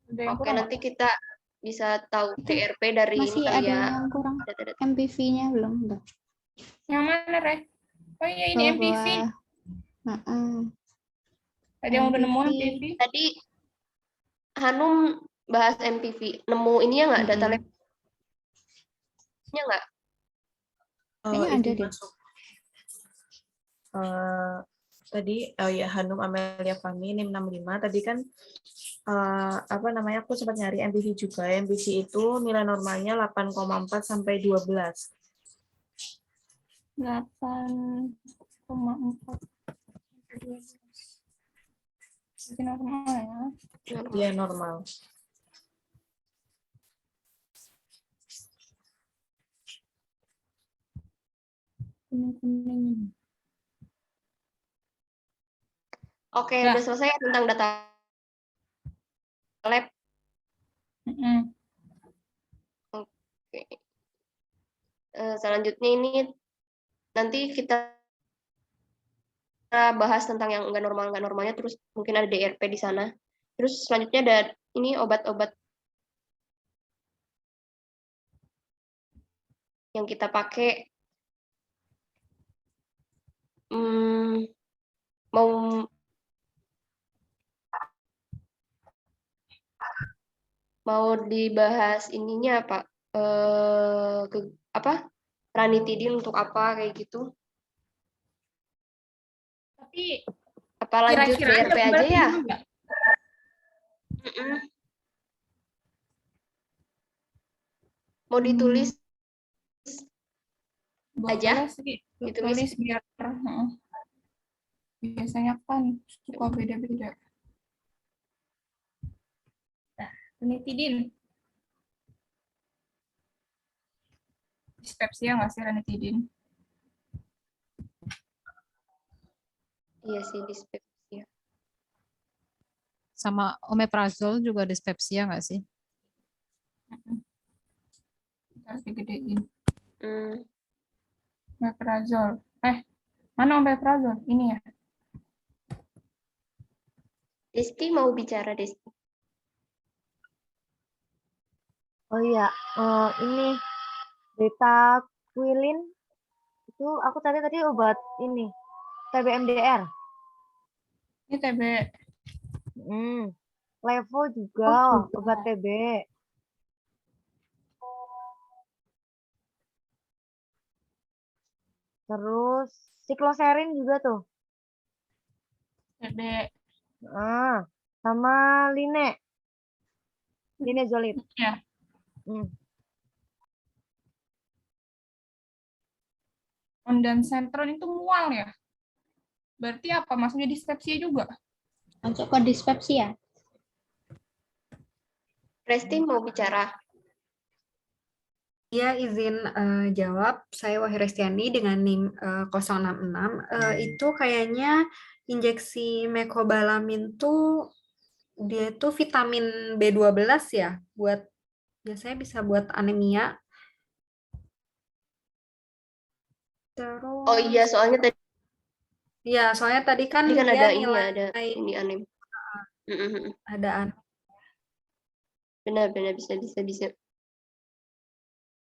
Udah yang Oke, kurang nanti kita bisa tahu Itu DRP dari ini masih kali ada ya. yang kurang. Data-data. MPV-nya belum tuh. yang mana, Re? Oh iya, ini MPV. Bawah-bawah. Heeh. Ada yang udah nemu MPV. MPV? Tadi Hanum bahas MPV. Nemu ininya nggak? Data Mm-mm. labnya nggak? Kayaknya ada Izin deh. masuk. Tadi ya Hanum Amelia Fahmi NIM 65 tadi kan apa namanya aku sempat nyari MPV juga. MPV itu nilai normalnya 8,4 sampai 12. 8,4. Jadi normal ya. Dia normal. Kuning-kuning. Oke, Dah. udah selesai ya tentang data lab. Mm-mm. Oke. Selanjutnya ini nanti kita bahas tentang yang nggak normalnya, terus mungkin ada DRP di sana. Terus selanjutnya ada ini obat-obat yang kita pakai. Mau dibahas ininya apa? Ranitidin untuk apa kayak gitu? Tapi Apa lanjut kira-kira DRP aja berarti ya? enggak? Mm-mm. Mau ditulis aja? Boleh sih, Ditulis. tulis biar biasanya kan suka beda-beda. Nah, ranitidin. Dispepsia nggak sih ranitidin? Iya sih, dispepsia. Sama omeprazol juga dispepsia nggak sih? Harus digedein. Hmm. Omeprazol. Mana omeprazol? Ini ya. Desti mau bicara, Desti. Oh iya, ini betaquilin itu aku tadi obat ini TB-MDR. Ini TB. Levo juga obat TB. Terus sikloserin juga tuh. TB. Sama linezolid. Ya. Ondansetron itu mual ya? Berarti apa? Maksudnya dispepsia juga? Masuk ke dispepsia. Resti mau bicara. Ya, izin jawab. Saya Wahyu Restiani dengan NIM 066. Itu kayaknya injeksi mecobalamin tuh dia tuh vitamin B12 ya, biasanya bisa buat anemia. Terus Oh iya, soalnya tadi ya, soalnya tadi kan kan dia ada ini nilai ada ini anem. ada Benar bisa.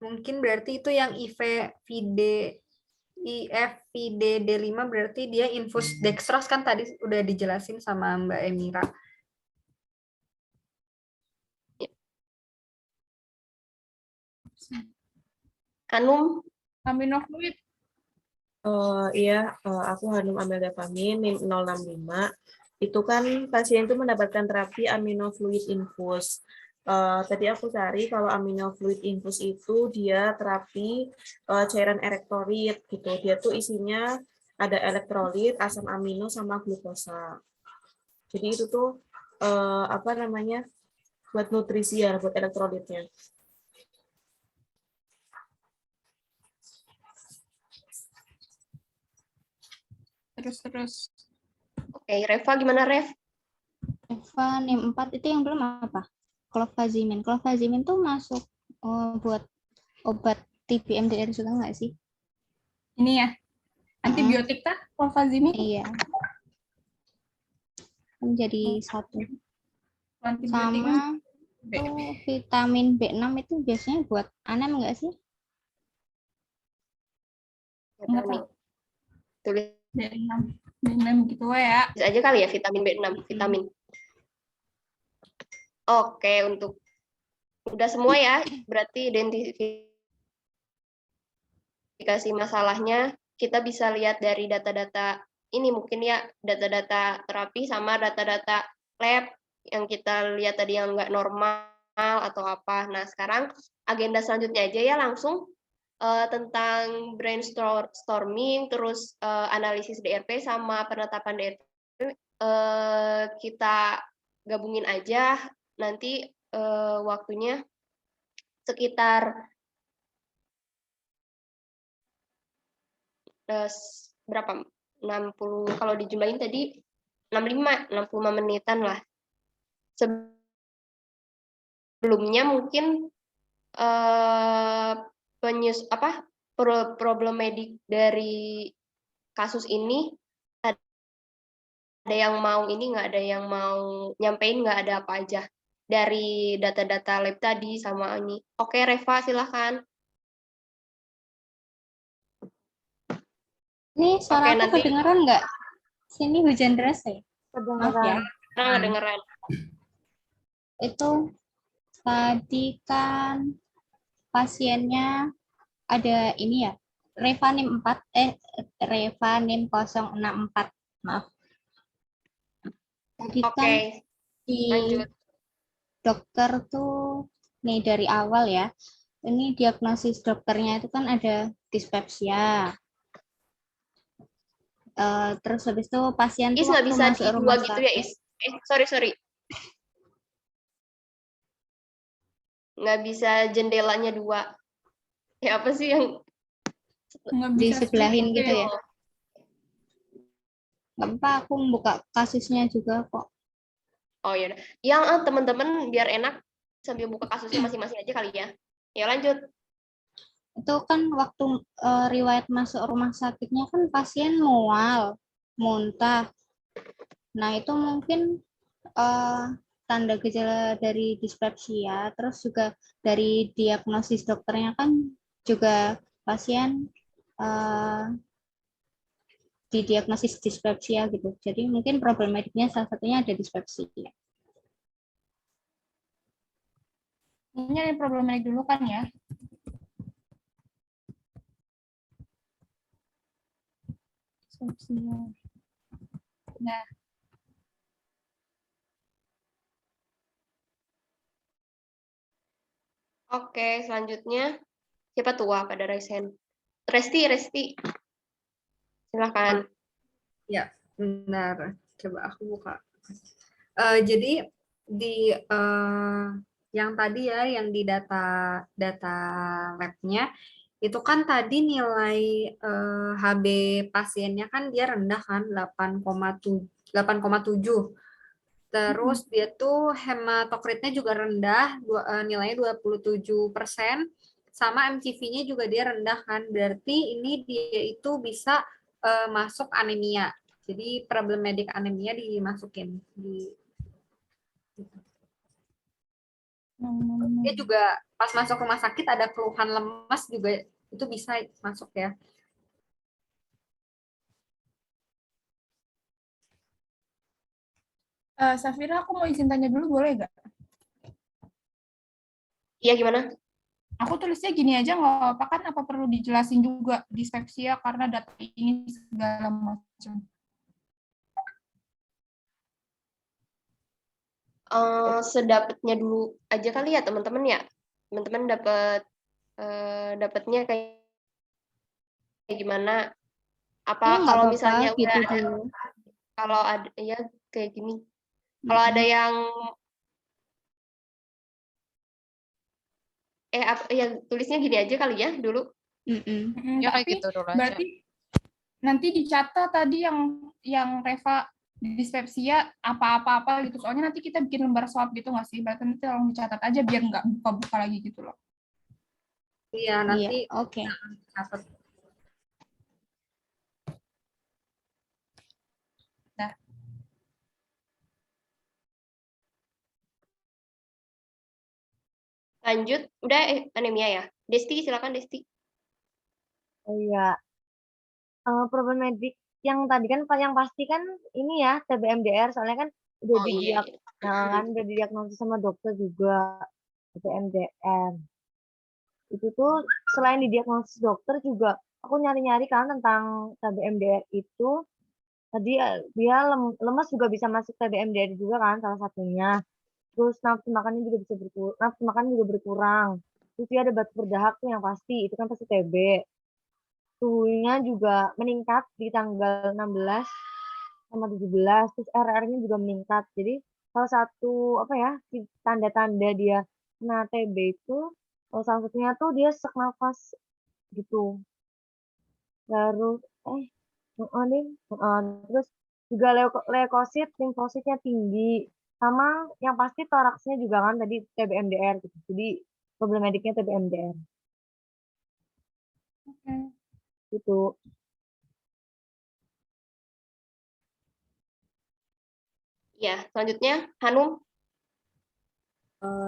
mungkin berarti itu yang IFVD-D5 berarti dia infus dextrose kan tadi udah dijelasin sama Mbak Emira. Hanum, Aminofluid. Iya, aku Hanum Amelia Fahmi, NIM 065. Itu kan pasien itu mendapatkan terapi aminofluid infus. Tadi aku cari kalau aminofluid infus itu dia terapi cairan elektrolit gitu. Dia tuh isinya ada elektrolit, asam amino sama glukosa. Jadi itu tuh buat nutrisi ya, buat elektrolitnya. Terus. Oke, Reva gimana, Rev? Reva NIM 4 itu yang belum apa? Clofazimin. Clofazimin tuh masuk buat obat TB MDR juga nggak sih? Ini ya. Antibiotik tah, Clofazimine? Iya. Menjadi satu. Antibiotik Sama itu vitamin B6 itu biasanya buat anem enggak sih? Ada nih. Tulis B6 gitu ya. aja kali ya vitamin B6, vitamin. Oke, untuk udah semua ya, berarti identifikasi masalahnya kita bisa lihat dari data-data ini mungkin ya, data-data terapi sama data-data lab yang kita lihat tadi yang nggak normal atau apa. Nah, sekarang agenda selanjutnya aja ya langsung tentang brainstorming, terus analisis DRP sama penetapan DRP kita gabungin aja nanti waktunya sekitar berapa 60 kalau dijumlahin tadi 65 menitan lah. Sebelumnya mungkin problem medik dari kasus ini ada yang mau ini nggak, ada yang mau nyampein nggak, ada apa aja dari data-data lab tadi sama ini. Oke, Reva silahkan. Ini suara aku nanti kedengeran nggak? Sini hujan deras ya? Maaf ya. Kedengeran. Itu tadi kan pasiennya ada ini ya, Revanim 064, maaf. Tadi kan di lanjut. dokter tuh nih dari awal ya, ini diagnosis dokternya itu kan ada dispepsia. Terus habis itu pasien tuh Nggak waktu bisa masuk di rumah dua gitu sakit. ya, Is? Sorry. Nggak bisa jendelanya 2. Ya apa sih yang Di sebelahin gitu ya? Oh. Nggak apa, aku buka kasusnya juga kok. Oh ya, yang teman-teman biar enak sambil buka kasusnya masing-masing aja kali ya. Ya lanjut. Itu kan waktu riwayat masuk rumah sakitnya kan pasien mual, muntah. Nah itu mungkin tanda gejala dari dispepsia, terus juga dari diagnosis dokternya kan juga pasien didiagnosis dispepsia gitu. Jadi mungkin problem mediknya salah satunya ada dispepsia. Ini ada problem medik dulu kan ya. Nah. Oke, selanjutnya siapa tua pada Raisen? Resti. Silakan. Ya, benar. Coba aku buka. Jadi di yang tadi ya, yang di data labnya itu kan tadi nilai HB pasiennya kan dia rendah kan 8,7. Terus dia tuh hematokritnya juga rendah, nilainya 27%, sama MCV-nya juga dia rendah kan. Berarti ini dia itu bisa masuk anemia. Jadi problem medik anemia dimasukin di dia juga pas masuk rumah sakit ada keluhan lemas juga itu bisa masuk ya. Safira, aku mau izin tanya dulu, boleh nggak? Iya, gimana? Aku tulisnya gini aja nggak apa kan? Apa perlu dijelasin juga dispepsia karena data ini segala macam? Sedapatnya dulu aja kali ya teman-teman ya. Teman-teman dapatnya kayak gimana? Apa kalau misalnya gitu udah ada, kalau ada ya kayak gini. Kalau ada yang tulisnya gini aja kali ya dulu. Ya kayak Tapi gitu dulu aja. berarti nanti dicatat tadi yang Reva dispepsia apa-apa gitu. Soalnya nanti kita bikin lembar swab gitu nggak sih? Berarti nanti tolong dicatat aja biar nggak buka-buka lagi gitu loh. Iya, nanti oke. catat. Lanjut, udah anemia ya. Desti, silakan Desti. Oh iya, problematik yang tadi kan yang pasti kan ini ya TBMDR, soalnya kan udah Oh iya. didiagnosis sama dokter juga TBMDR. Itu tuh selain didiagnosis dokter juga aku nyari-nyari kan tentang TBMDR itu. Tadi dia lemas juga bisa masuk TBMDR juga kan salah satunya. Terus nafsu makannya juga bisa berkurang, nafsu makan juga berkurang. Terus dia ada batuk berdahak tuh yang pasti, itu kan pasti TB. Suhunya juga meningkat di tanggal 16 sama 17, terus RR-nya juga meningkat. Jadi salah satu apa ya, tanda-tanda dia kena TB itu salah satunya tuh dia sesak nafas gitu. Terus terus juga leukosit, limfositnya tinggi. Sama yang pasti toraksnya juga kan tadi TBMDR gitu. Jadi problematiknya TBMDR Oke. gitu. Ya, selanjutnya Hanum.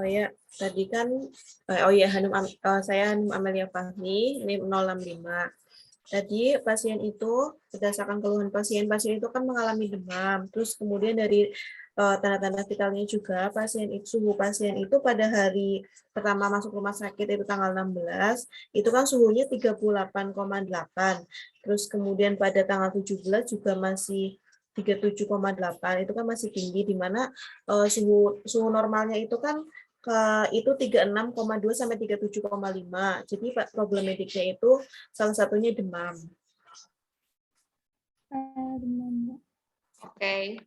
Ya, tadi kan, oh ya, saya Hanum Amelia Fahmi, NIM 065. Tadi pasien itu, berdasarkan keluhan pasien itu kan mengalami demam, terus kemudian dari tanda-tanda vitalnya juga, suhu pasien itu pada hari pertama masuk rumah sakit itu tanggal 16, itu kan suhunya 38,8, terus kemudian pada tanggal 17 juga masih 37,8, itu kan masih tinggi, di mana suhu normalnya itu kan itu 36,2 sampai 37,5. Jadi problematiknya itu salah satunya demam. Demam. Oke.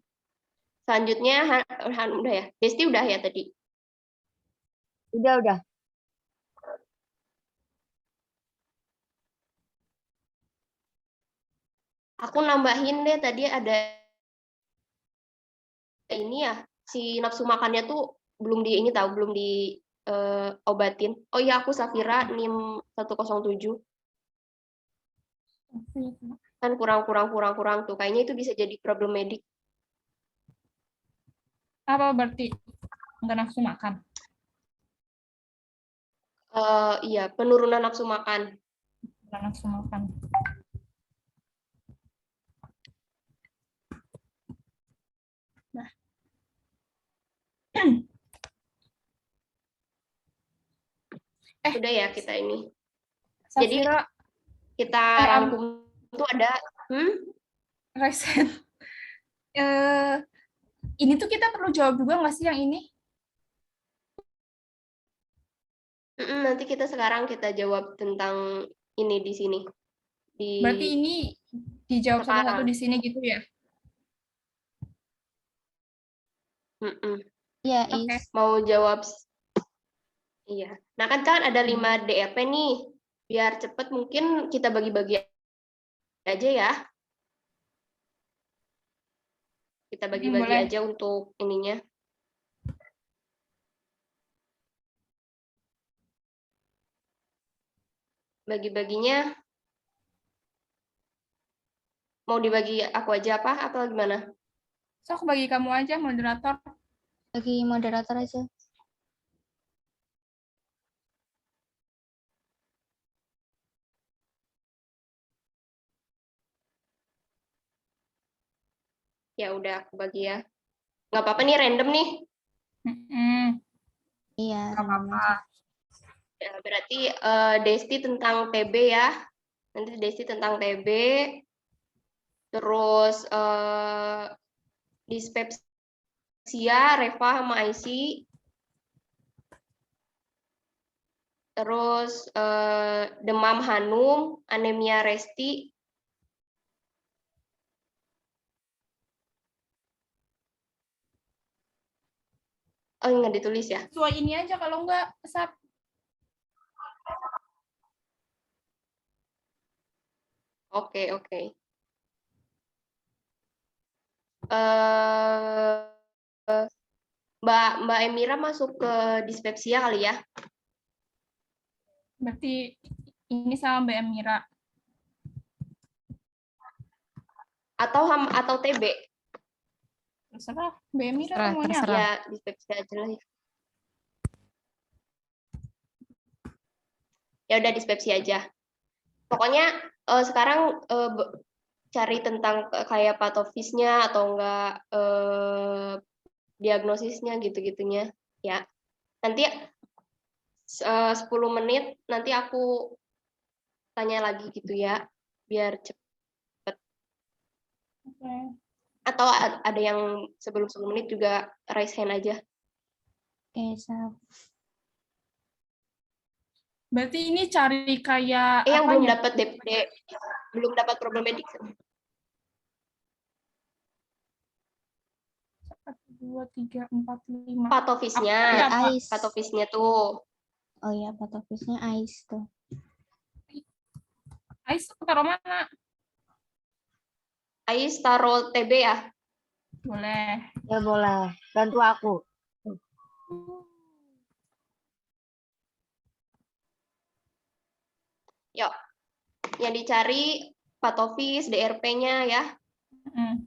Selanjutnya udah ya. Desti udah ya tadi. Udah. Aku nambahin deh, tadi ada ini ya, si nafsu makannya tuh belum diobatin. Oh iya, aku Safira NIM 107. Kan kurang tuh. Kayaknya itu bisa jadi problematik. Apa berarti nggak nafsu makan? Iya, penurunan nafsu makan. Nggak nafsu makan. Nah. Udah ya kita ini. Safira, Jadi kita rangkum itu ada Resen. Ini tuh kita perlu jawab juga nggak sih yang ini? Nanti sekarang kita jawab tentang ini di sini. Berarti ini dijawab satu-satu di sini gitu ya? Iya, Oke. Mau jawab? Iya. Nah kan ada 5 DRP nih. Biar cepet mungkin kita bagi-bagi aja ya. Kita bagi-bagi aja untuk ininya. Bagi-baginya mau dibagi aku aja apa gimana? Sok bagi kamu aja moderator. Bagi moderator aja. Ya udah aku bagi ya. Nggak apa-apa nih, random nih. Iya. Nggak apa-apa. Ya, berarti Desti tentang TB ya. Nanti Desti tentang TB. Terus dispepsia Reva sama IC. Terus demam Hanum, anemia Resti. Oh, nggak ditulis ya? Sesuai ini aja kalau nggak, Sap. Oke. Mbak Emira masuk ke dispepsia kali ya? Berarti ini sama Mbak Emira. Atau TB? Terserah, Mbak Emira maunya. Terserah. Ya, dispepsia aja lah ya. Ya udah dispepsia aja. Pokoknya sekarang cari tentang kayak patofisnya atau enggak diagnosisnya gitu-gitunya ya. Nanti 10 menit nanti aku tanya lagi gitu ya, biar cepet. Oke. Atau ada yang sebelum 10 menit juga raise hand aja. Oke, siap. Berarti ini cari kayak Yang belum apanya? dapat belum dapat problematik. 1, 2, 3, 4, 5. Patofisnya, AIS. patofisnya tuh. Oh ya, patofisnya AIS tuh. Ais taruh mana? Ais taruh TB ya. Boleh. Ya boleh. Bantu aku. Yuk, yang dicari patofis, DRP-nya ya. Hmm.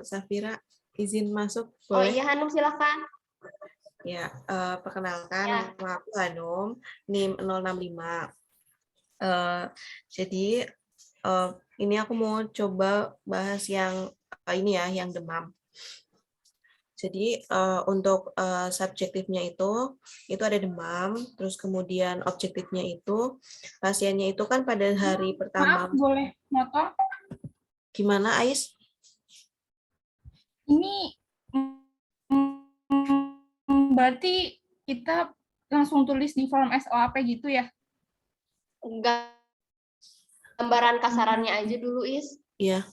Safira, izin masuk Oh boleh? iya Hanum silakan. Ya, perkenalkan Ya. nama aku Hanum, NIM 065. Jadi ini aku mau coba bahas yang ini ya, yang demam. Jadi untuk subjektifnya itu ada demam, terus kemudian objektifnya itu pasiennya itu kan pada hari pertama. Maaf, boleh motong? Gimana, Ais? Ini berarti kita langsung tulis di form SOAP gitu ya? Gambaran kasarannya aja dulu, Is. Iya.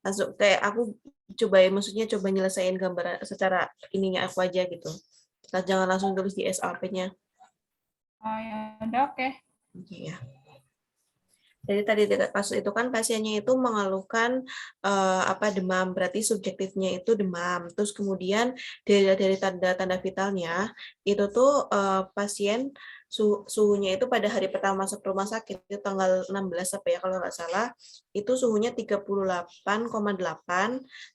Langsung kayak aku coba ya, maksudnya coba nyelesain gambar secara ininya aku aja gitu. Jangan langsung tulis di SOP-nya. Oh ya, udah oke. Oke ya. Jadi tadi kasus itu kan pasiennya itu mengeluhkan demam, berarti subjektifnya itu demam. Terus kemudian dari tanda-tanda vitalnya itu tuh pasien suhunya itu pada hari pertama masuk rumah sakit itu tanggal 16 apa ya kalau nggak salah itu suhunya 38,8.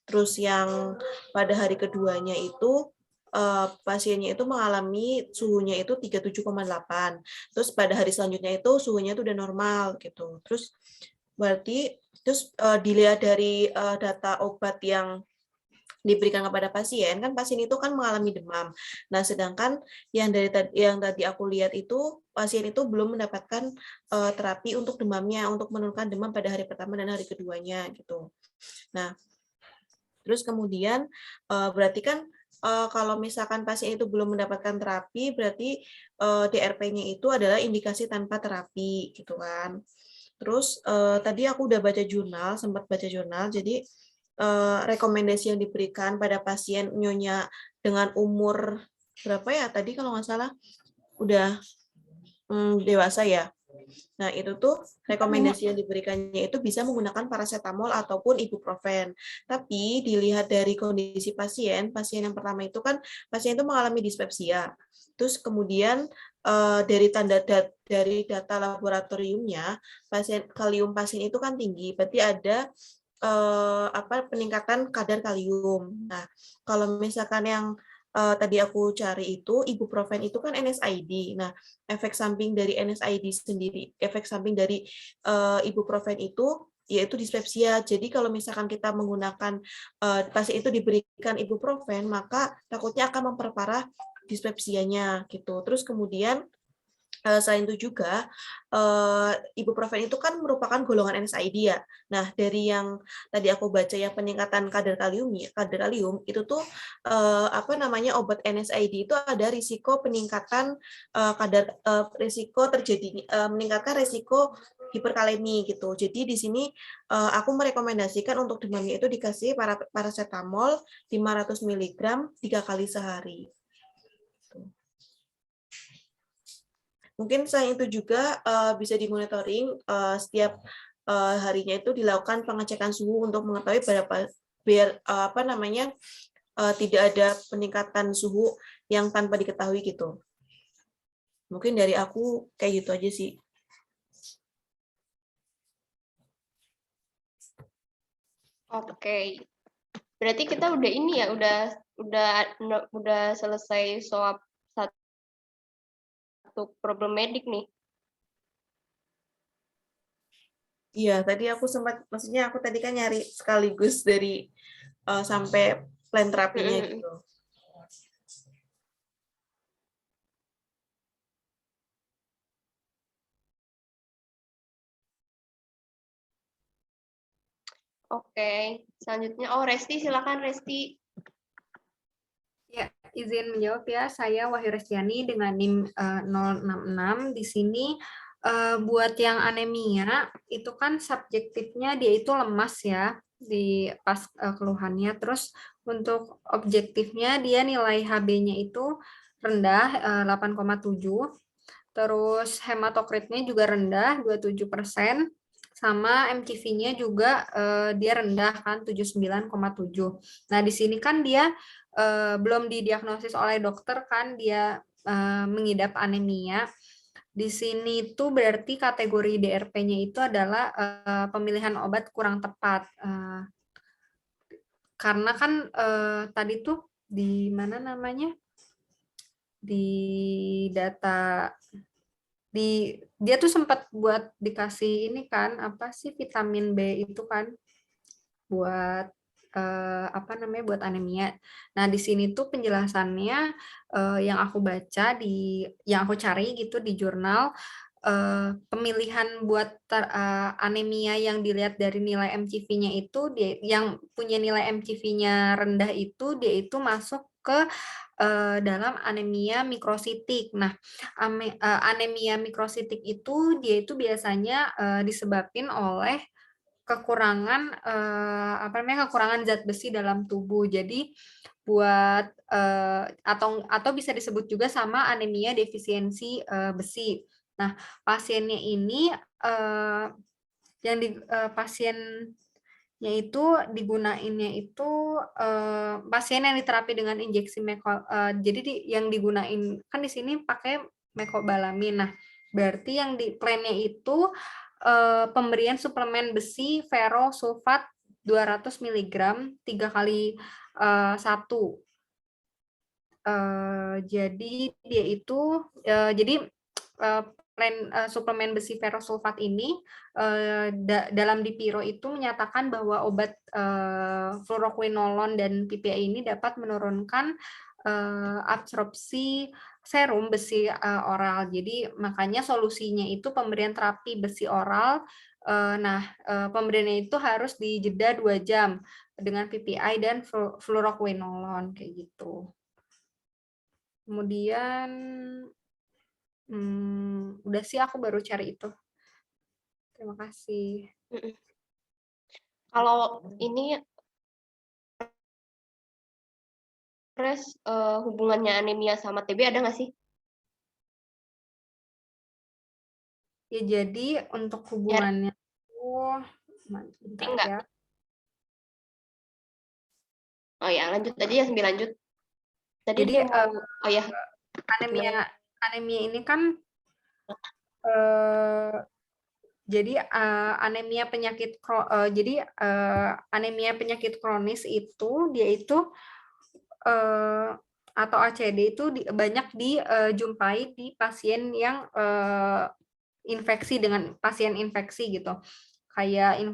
Terus yang pada hari keduanya itu pasiennya itu mengalami suhunya itu 37,8. Terus pada hari selanjutnya itu suhunya itu udah normal gitu. Terus berarti dilihat dari data obat yang diberikan kepada pasien, kan pasien itu kan mengalami demam. Nah, sedangkan yang tadi aku lihat itu pasien itu belum mendapatkan terapi untuk demamnya, untuk menurunkan demam pada hari pertama dan hari keduanya gitu. Nah, terus kemudian berarti kan kalau misalkan pasien itu belum mendapatkan terapi, berarti DRP-nya itu adalah indikasi tanpa terapi gitu kan. Terus tadi aku udah baca jurnal, sempat baca jurnal, jadi rekomendasi yang diberikan pada pasien nyonya dengan umur berapa ya tadi kalau nggak salah udah dewasa ya. Nah itu tuh rekomendasi yang diberikannya itu bisa menggunakan paracetamol ataupun ibuprofen. Tapi dilihat dari kondisi pasien yang pertama itu kan pasien itu mengalami dispepsia. Terus kemudian dari data laboratoriumnya kalium pasien itu kan tinggi, berarti ada peningkatan kadar kalium. Nah, kalau misalkan yang tadi aku cari itu ibuprofen itu kan NSAID. Nah, efek samping dari NSAID sendiri, efek samping dari ibuprofen itu yaitu dispepsia. Jadi kalau misalkan kita menggunakan pasien itu diberikan ibuprofen, maka takutnya akan memperparah dispepsianya gitu. Terus kemudian selain itu juga ibuprofen itu kan merupakan golongan NSAID ya. Nah, dari yang tadi aku baca yang peningkatan kadar kalium itu tuh obat NSAID itu ada risiko peningkatan risiko terjadinya meningkatkan risiko hiperkalemi gitu. Jadi di sini aku merekomendasikan untuk demamnya itu dikasih paracetamol 500 mg 3 kali sehari. Mungkin selain itu juga bisa dimonitoring setiap harinya itu dilakukan pengecekan suhu untuk mengetahui tidak ada peningkatan suhu yang tanpa diketahui gitu. Mungkin dari aku kayak gitu aja sih. Oke. Berarti kita udah ini ya, udah selesai soal satu problem medik nih. Iya, tadi aku maksudnya aku tadi kan nyari sekaligus dari sampai plan terapinya gitu. Oke, selanjutnya Resti, silakan Resti. Ya, izin menjawab ya. Saya Wahyu Restiani dengan NIM 066. Di sini buat yang anemia itu kan subjektifnya dia itu lemas ya di pas keluhannya. Terus untuk objektifnya dia nilai HB-nya itu rendah 8,7. Terus hematokritnya juga rendah 27%. Sama MTV-nya juga dia rendah kan 79,7. Nah, di sini kan dia belum didiagnosis oleh dokter kan dia mengidap anemia. Di sini tuh berarti kategori DRP-nya itu adalah pemilihan obat kurang tepat. Karena kan tadi tuh di mana namanya? Di data dia tuh sempat buat dikasih ini kan apa sih vitamin B itu kan buat buat anemia. Nah, di sini tuh penjelasannya yang aku baca yang aku cari gitu di jurnal pemilihan buat anemia yang dilihat dari nilai MCV-nya itu yang punya nilai MCV-nya rendah itu dia itu masuk ke dalam anemia mikrositik. Nah, anemia mikrositik itu dia itu biasanya disebabkan oleh kekurangan kekurangan zat besi dalam tubuh. Jadi buat atau bisa disebut juga sama anemia defisiensi besi. Nah, pasiennya ini pasiennya itu digunainnya itu pasien yang diterapi dengan injeksi jadi yang digunain kan di sini pakai mecobalamin. Nah, berarti yang di plannya itu pemberian suplemen besi ferrosulfat 200 mg 3 kali 1. Jadi dia itu jadi suplemen besi ferrosulfat ini dalam Dipiro itu menyatakan bahwa obat fluoroquinolone dan PPI ini dapat menurunkan absorpsi serum besi oral. Jadi makanya solusinya itu pemberian terapi besi oral. Pemberiannya itu harus dijeda 2 jam dengan PPI dan fluoroquinolone kayak gitu. Kemudian udah sih aku baru cari itu. Terima kasih. Kalau ini hubungannya anemia sama TB ada nggak sih? Ya jadi untuk hubungannya itu bentar enggak. ya. Oh ya, lanjut aja ya, sambil lanjut. Tadi Jadi dia mau, oh ya. anemia ini kan jadi anemia penyakit anemia penyakit kronis itu dia itu atau ACD itu banyak dijumpai di pasien yang infeksi dengan pasien infeksi gitu, kayak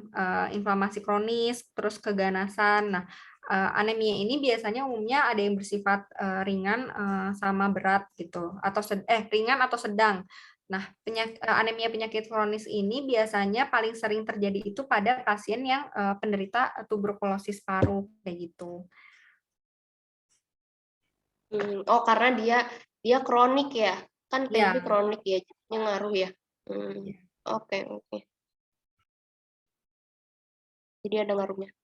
inflamasi kronis, terus keganasan. Nah, anemia ini biasanya umumnya ada yang bersifat ringan sama berat gitu, atau ringan atau sedang. Nah, anemia penyakit kronis ini biasanya paling sering terjadi itu pada pasien yang penderita tuberkulosis paru kayak gitu. Oh, karena dia kronik ya, kan TB Ya. kronik ya, jadinya ngaruh ya. Oke. Jadi ada ngaruhnya.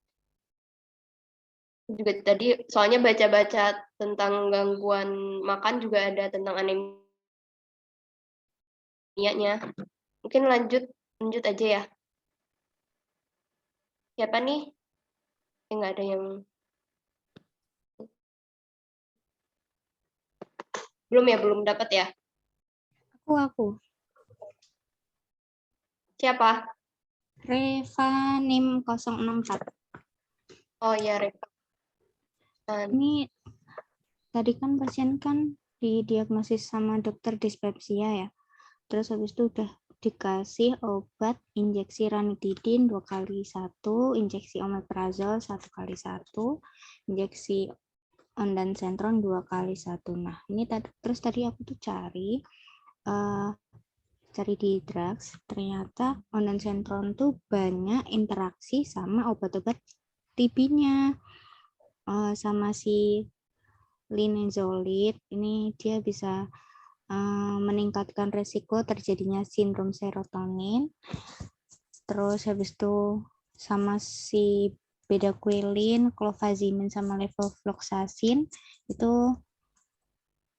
Juga tadi soalnya baca-baca tentang gangguan makan juga ada tentang anemianya. Mungkin lanjut aja ya. Siapa nih? Nggak ada yang belum dapat ya? Aku. Siapa? Reva NIM 064. Oh ya, Reva. Ini tadi kan pasien kan didiagnosis sama dokter dispepsia ya. Terus habis itu udah dikasih obat injeksi ranitidin 2x1, injeksi omeprazol 1x1, injeksi ondansetron 2x1. Nah, ini terus tadi aku tuh cari di drugs, ternyata ondansetron tuh banyak interaksi sama obat-obat TB-nya, sama si linezolid. Ini dia bisa meningkatkan resiko terjadinya sindrom serotonin. Terus habis itu sama si bedaquiline, clofazimine sama levofloxacin itu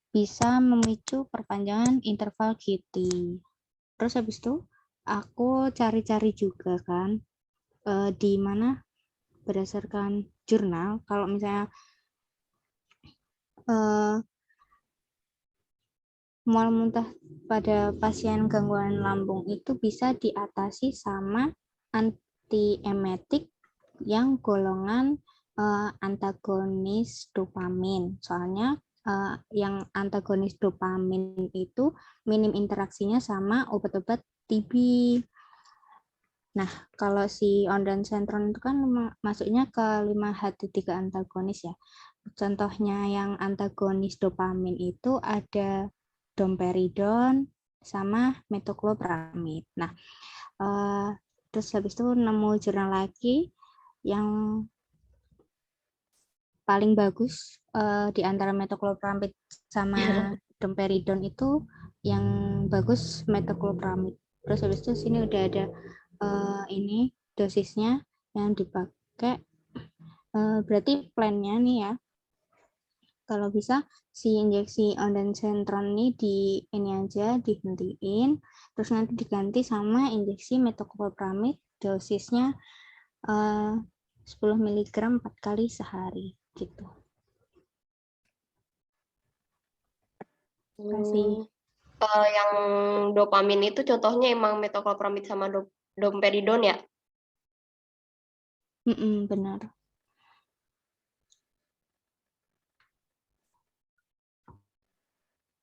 bisa memicu perpanjangan interval QT. Terus habis itu aku cari-cari juga kan di mana berdasarkan jurnal kalau misalnya mual muntah pada pasien gangguan lambung itu bisa diatasi sama antiemetik yang golongan antagonis dopamin. Soalnya yang antagonis dopamin itu minim interaksinya sama obat-obat TB. Nah, kalau si ondansetron itu kan masuknya ke 5H3 antagonis ya. Contohnya yang antagonis dopamin itu ada domperidon sama metoclopramid. Nah, terus habis itu nemu jurnal lagi yang paling bagus di antara metoclopramid sama domperidon itu yang bagus metoclopramid. Terus habis itu sini udah ada ini dosisnya yang dipakai. Berarti plannya nih ya, kalau bisa si injeksi ondansetron ini ini aja dihentiin, terus nanti diganti sama injeksi metoclopramid dosisnya 10 mg 4 kali sehari gitu. Terima kasih. Yang dopamin itu contohnya emang metoclopramid sama domperidon ya? Benar.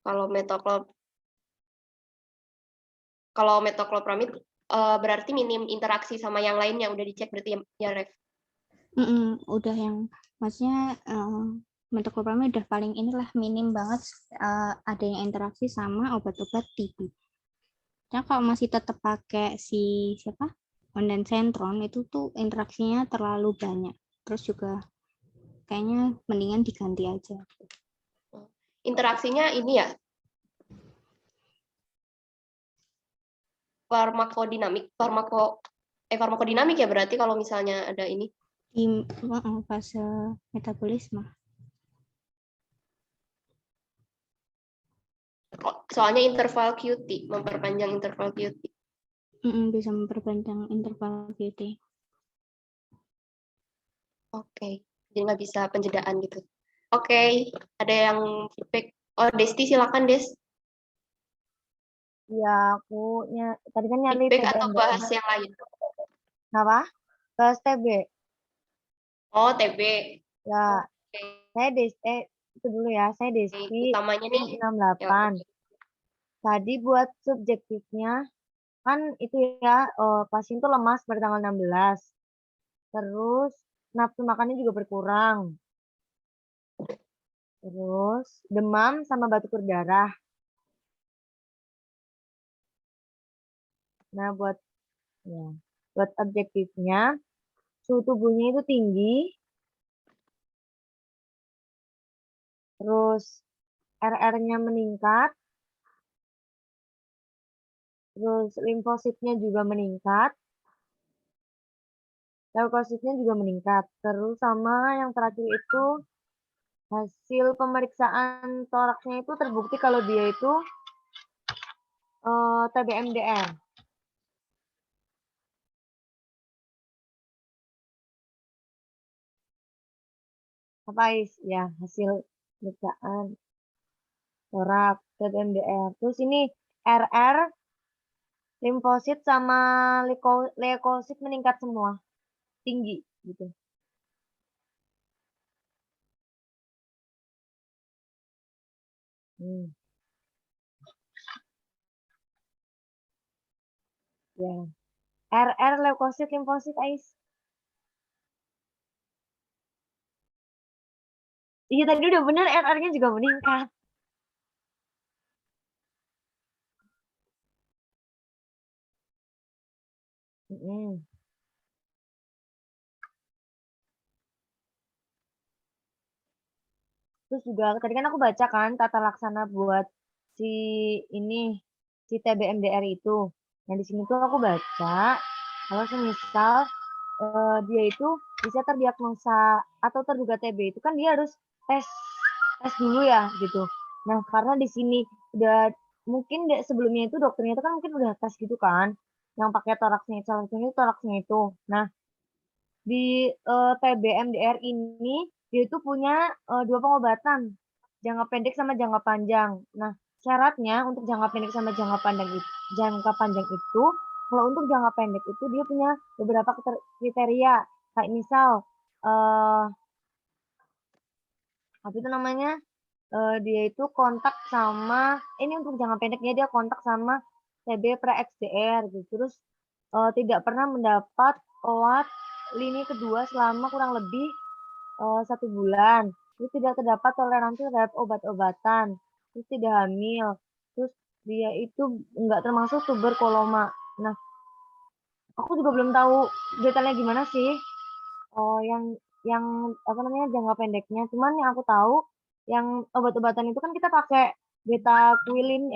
Kalau Kalau metoclopramid berarti minim interaksi sama yang lainnya, udah dicek berarti ya Ref? Udah yang maksudnya metoclopramid udah paling inilah minim banget adanya interaksi sama obat-obat TB. Nah, kalau masih tetap pakai si siapa? Ondansetron itu tuh interaksinya terlalu banyak. Terus juga kayaknya mendingan diganti aja. Interaksinya ini ya, farmakodinamik ya berarti kalau misalnya ada ini. Di fase metabolisme. Soalnya interval QT, memperpanjang interval QT. Bisa memperpanjang interval QT. Oke, jadi nggak bisa penjedaan gitu. Oke, ada yang feedback. Oh, Desti silakan Des. Ya, tadi kan nyari Feedback atau TBMDR. bahas yang lain? Kenapa? Bahas TB. Oh, TB. Ya, Oke. saya itu dulu ya, saya Desti Utamanya nih. 68. Tadi buat subjektifnya, kan itu ya, pasien tuh lemas pada tanggal 16. Terus nafsu makannya juga berkurang. Terus demam sama batuk berdarah. Nah, buat objektifnya, suhu tubuhnya itu tinggi. Terus RR-nya meningkat. Terus limfositnya juga meningkat. Leukositnya juga meningkat. Terus sama yang terakhir itu hasil pemeriksaan toraksnya itu terbukti kalau dia itu TBMDR. Apa Is? Ya, hasil pemeriksaan toraks TBMDR. Terus ini RR, limfosit sama leukosit meningkat semua. Tinggi gitu. Ya. RR, leukosit, limfosit, Ais. Iya, tadi udah benar, RR-nya juga meningkat. Terus juga tadi kan aku baca kan tata laksana buat si TBMDR itu. Nah, di sini tuh aku baca kalau semisal dia itu bisa terdiagnosa atau terduga TB itu kan dia harus tes dulu ya gitu. Nah, karena di sini udah mungkin sebelumnya itu dokternya itu kan mungkin udah tes gitu kan, yang pakai toraksnya itu. Nah, di TBMDR ini dia itu punya 2 pengobatan, jangka pendek sama jangka panjang. Nah, syaratnya untuk jangka pendek sama jangka panjang itu, kalau untuk jangka pendek itu dia punya beberapa kriteria. Kayak misal apa itu namanya? Dia itu kontak sama ini untuk jangka pendeknya dia kontak sama TB pre-XDR gitu. Terus tidak pernah mendapat OAT lini kedua selama kurang lebih 1 bulan. Terus tidak terdapat toleransi terhadap obat-obatan. Terus tidak hamil. Terus dia itu enggak termasuk tuberkuloma. Nah, aku juga belum tahu detailnya gimana sih. Yang apa namanya jangka pendeknya. Cuman yang aku tahu yang obat-obatan itu kan kita pakai betaquilin,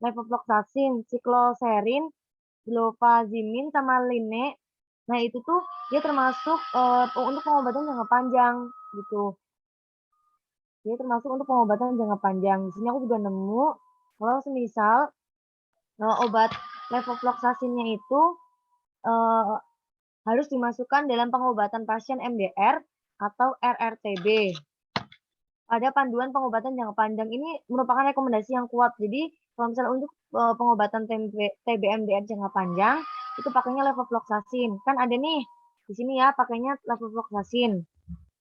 levofloxacin, sikloserin, glofazimin sama line. Nah, itu tuh dia termasuk untuk pengobatan jangka panjang gitu. Dia termasuk untuk pengobatan jangka panjang. Di sini aku juga nemu kalau semisal obat levofloxacinnya itu harus dimasukkan dalam pengobatan pasien MDR atau RRTB. Pada panduan pengobatan jangka panjang ini merupakan rekomendasi yang kuat. Jadi kalau misalnya untuk pengobatan TBMDR jangka panjang itu pakainya levofloxacin. Kan ada nih di sini ya pakainya levofloxacin.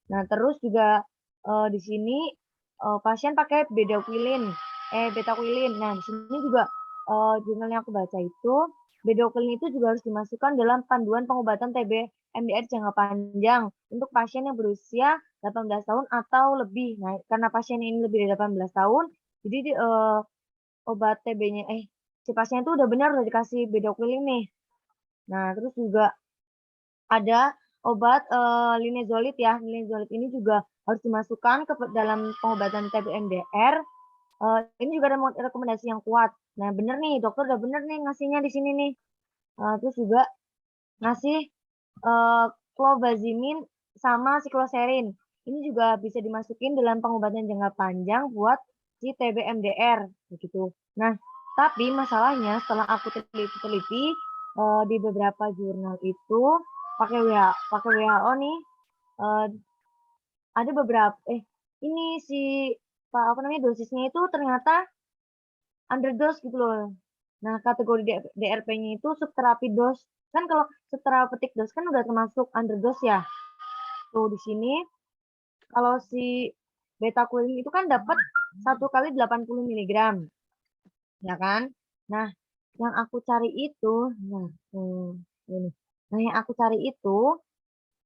Nah, terus juga di sini pasien pakai betaquilin. Nah, di sini juga jurnal yang aku baca itu, bedoklin itu juga harus dimasukkan dalam panduan pengobatan TB MDR jangka panjang untuk pasien yang berusia 18 tahun atau lebih. Nah, karena pasien ini lebih dari 18 tahun, jadi obat TB-nya, si pasien itu udah benar udah dikasih bedoklin nih. Nah, terus juga ada obat linezolid ya. Linezolid ini juga harus dimasukkan ke dalam pengobatan TB MDR. Ini juga ada rekomendasi yang kuat. Nah, bener nih, dokter udah bener nih ngasihnya di sini nih. Terus juga ngasih clobazimin sama sikloserin. Ini juga bisa dimasukin dalam pengobatan jangka panjang buat si TB MDR begitu. Nah, tapi masalahnya setelah aku teliti di beberapa jurnal itu pakai WHO nih ada beberapa ini si apa namanya dosisnya itu ternyata underdose gitu loh. Nah, kategori DRP-nya itu subterapi dose. Kan kalau subterapeutic dose kan udah termasuk underdose ya. Tuh di sini kalau si betaquilin itu kan dapat 1 kali 80 mg. Ya kan? Nah, yang aku cari itu ini. Nah, yang aku cari itu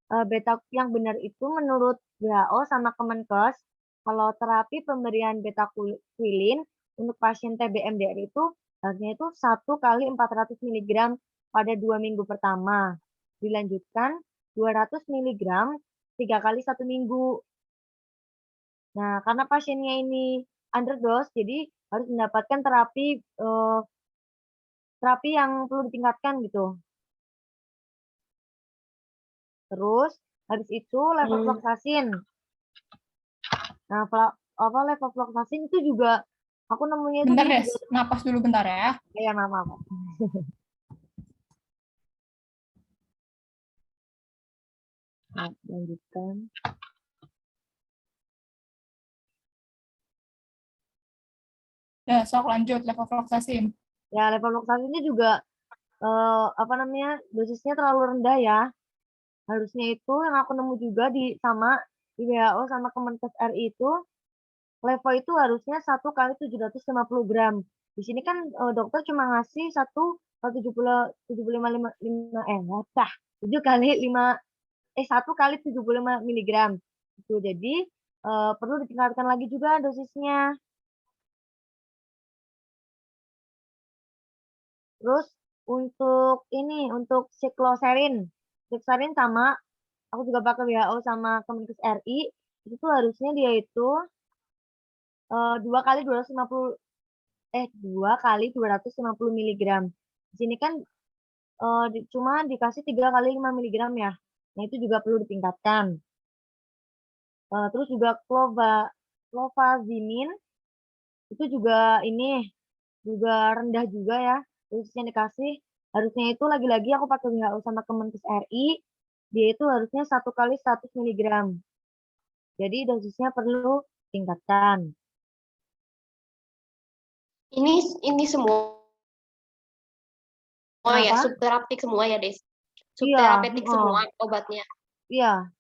beta yang benar itu menurut WHO sama Kemenkes kalau terapi pemberian betaquilin untuk pasien TB MDR itu harusnya itu 1 kali 400 mg pada 2 minggu pertama. Dilanjutkan 200 mg 3 kali 1 minggu. Nah, karena pasiennya ini underdose, jadi harus mendapatkan terapi yang perlu ditingkatkan gitu. Terus habis itu levofloxacin. Nah, levofloxacin itu juga aku nemunya itu Bentar, dia Des. Napas dulu bentar ya. ya maaf. Nah, lanjutkan. Ya, sok lanjut levofloxacin. Ya, levofloxacin ini juga apa namanya dosisnya terlalu rendah ya. Harusnya itu yang aku nemu juga di WHO sama Kemenkes RI itu levo itu harusnya 1 kali 750 gram. Di sini kan dokter cuma ngasih 1 kali 7 kali 1 kali 75 miligram. Itu jadi perlu ditingkatkan lagi juga dosisnya. Terus untuk sikloserin sama aku juga pakai WHO sama Kemenkes RI itu tuh harusnya dia itu 2 kali 250 miligram. Di sini kan cuma dikasih 3 kali 5 miligram ya. Nah, itu juga perlu ditingkatkan. Terus juga clovazimin itu juga rendah juga ya. Dosisnya dikasih harusnya itu lagi-lagi aku pakai WHO sama Kemenkes RI, dia itu harusnya 1 kali 100 miligram. Jadi dosisnya perlu tingkatkan. Ini semua ya, subterapeutik semua ya, Des. Subterapeutik semua obatnya. Iya.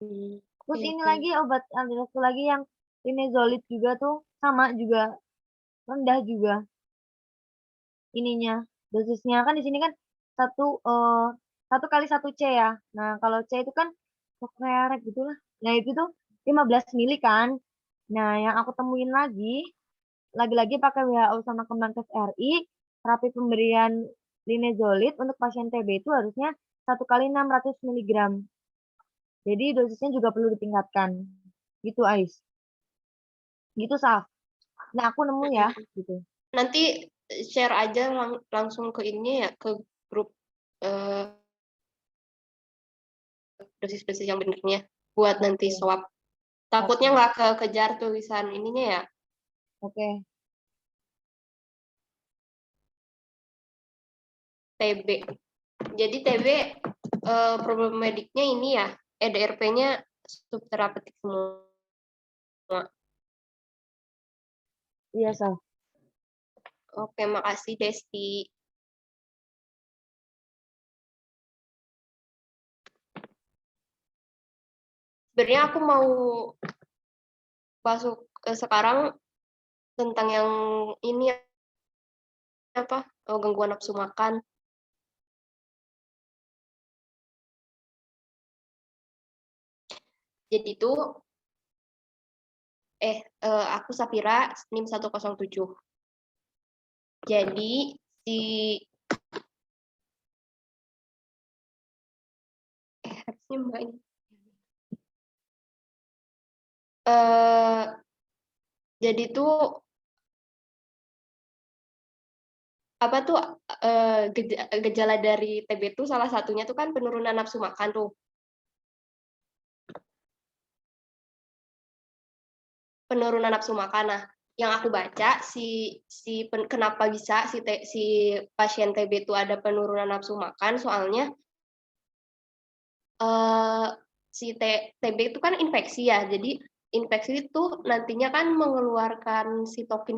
Terus ini lagi obat ada satu lagi yang linezolid juga tuh sama juga rendah juga ininya dosisnya kan di sini kan 1 kali 1 C ya. Nah, kalau C itu kan kayak gitu lah. Nah, itu tuh 15 mili kan. Nah, yang aku temuin lagi-lagi pakai WHO sama Kemenkes RI, terapi pemberian linezolid untuk pasien TB itu harusnya 1 kali 600 miligram. Jadi dosisnya juga perlu ditingkatkan. Gitu, Ais. Gitu, Saf. Nah, aku nemu ya, gitu. Nanti share aja langsung ke ini ya, ke grup dosis-dosis yang benernya buat nanti swab. Takutnya nggak kekejar tulisan ininya ya. Oke. TB. Jadi TB problem mediknya ini ya, EDRP-nya subterapeutik semua. Iya, Saf. Oke, makasih Desti. Sebenarnya aku mau masuk sekarang tentang yang ini gangguan nafsu makan. Jadi itu aku Safira NIM 107. Jadi si harusnya Mbak ini. Jadi tuh apa tuh gejala dari TB itu salah satunya tuh kan penurunan nafsu makan tuh. Penurunan nafsu makan. Nah, yang aku baca kenapa bisa si pasien TB itu ada penurunan nafsu makan, soalnya si TB itu kan infeksi ya. Jadi infeksi itu nantinya kan mengeluarkan sitokin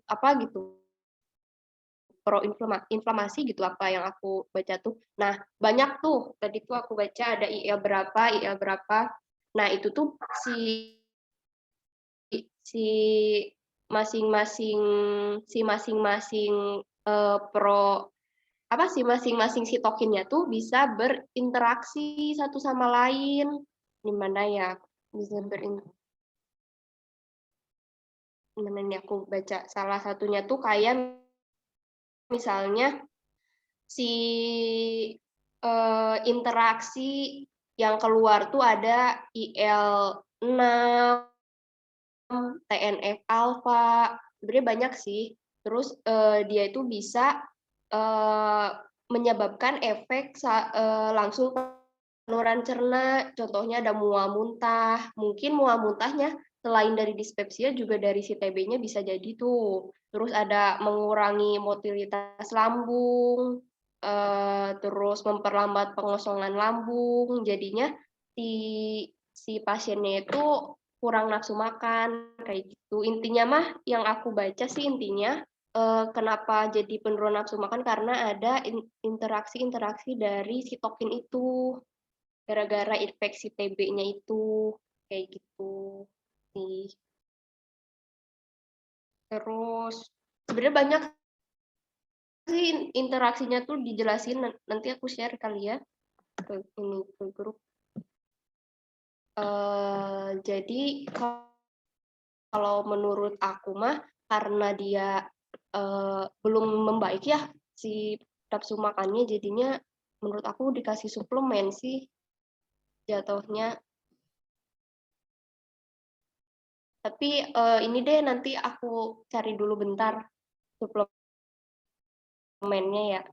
apa gitu, inflamasi gitu, apa yang aku baca tuh. Nah, banyak tuh. Tadi tuh aku baca ada IL berapa. Nah, itu tuh si masing-masing sitokinnya tuh bisa berinteraksi satu sama lain. Di mana ya bisa mana nih aku baca, salah satunya tuh kayak misalnya si interaksi yang keluar tuh ada IL-6, TNF alfa, sebenarnya banyak sih. Terus dia itu bisa menyebabkan efek langsung saluran cerna, contohnya ada mual muntah. Mungkin mual muntahnya selain dari dispepsia juga dari si TB-nya bisa jadi tuh. Terus ada mengurangi motilitas lambung, terus memperlambat pengosongan lambung. Jadinya si pasiennya itu kurang nafsu makan kayak gitu. Intinya mah yang aku baca sih intinya kenapa jadi penurunan nafsu makan karena ada interaksi dari sitokin itu gara-gara infeksi TB-nya itu kayak gitu sih. Terus sebenarnya banyak sih interaksinya tuh dijelasin, nanti aku share kali ya ke grup. Jadi kalau menurut aku mah karena dia belum membaik ya si nafsu makannya, jadinya menurut aku dikasih suplemen sih jatuhnya. Tapi ini deh nanti aku cari dulu bentar suplemennya ya.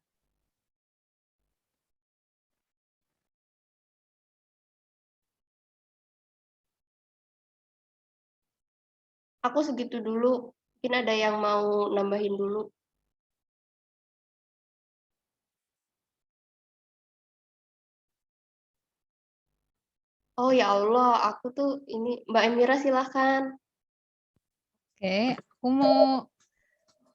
Aku segitu dulu. Mungkin ada yang mau nambahin dulu. Oh ya Allah, aku tuh ini Mbak Emira silahkan. Oke, aku mau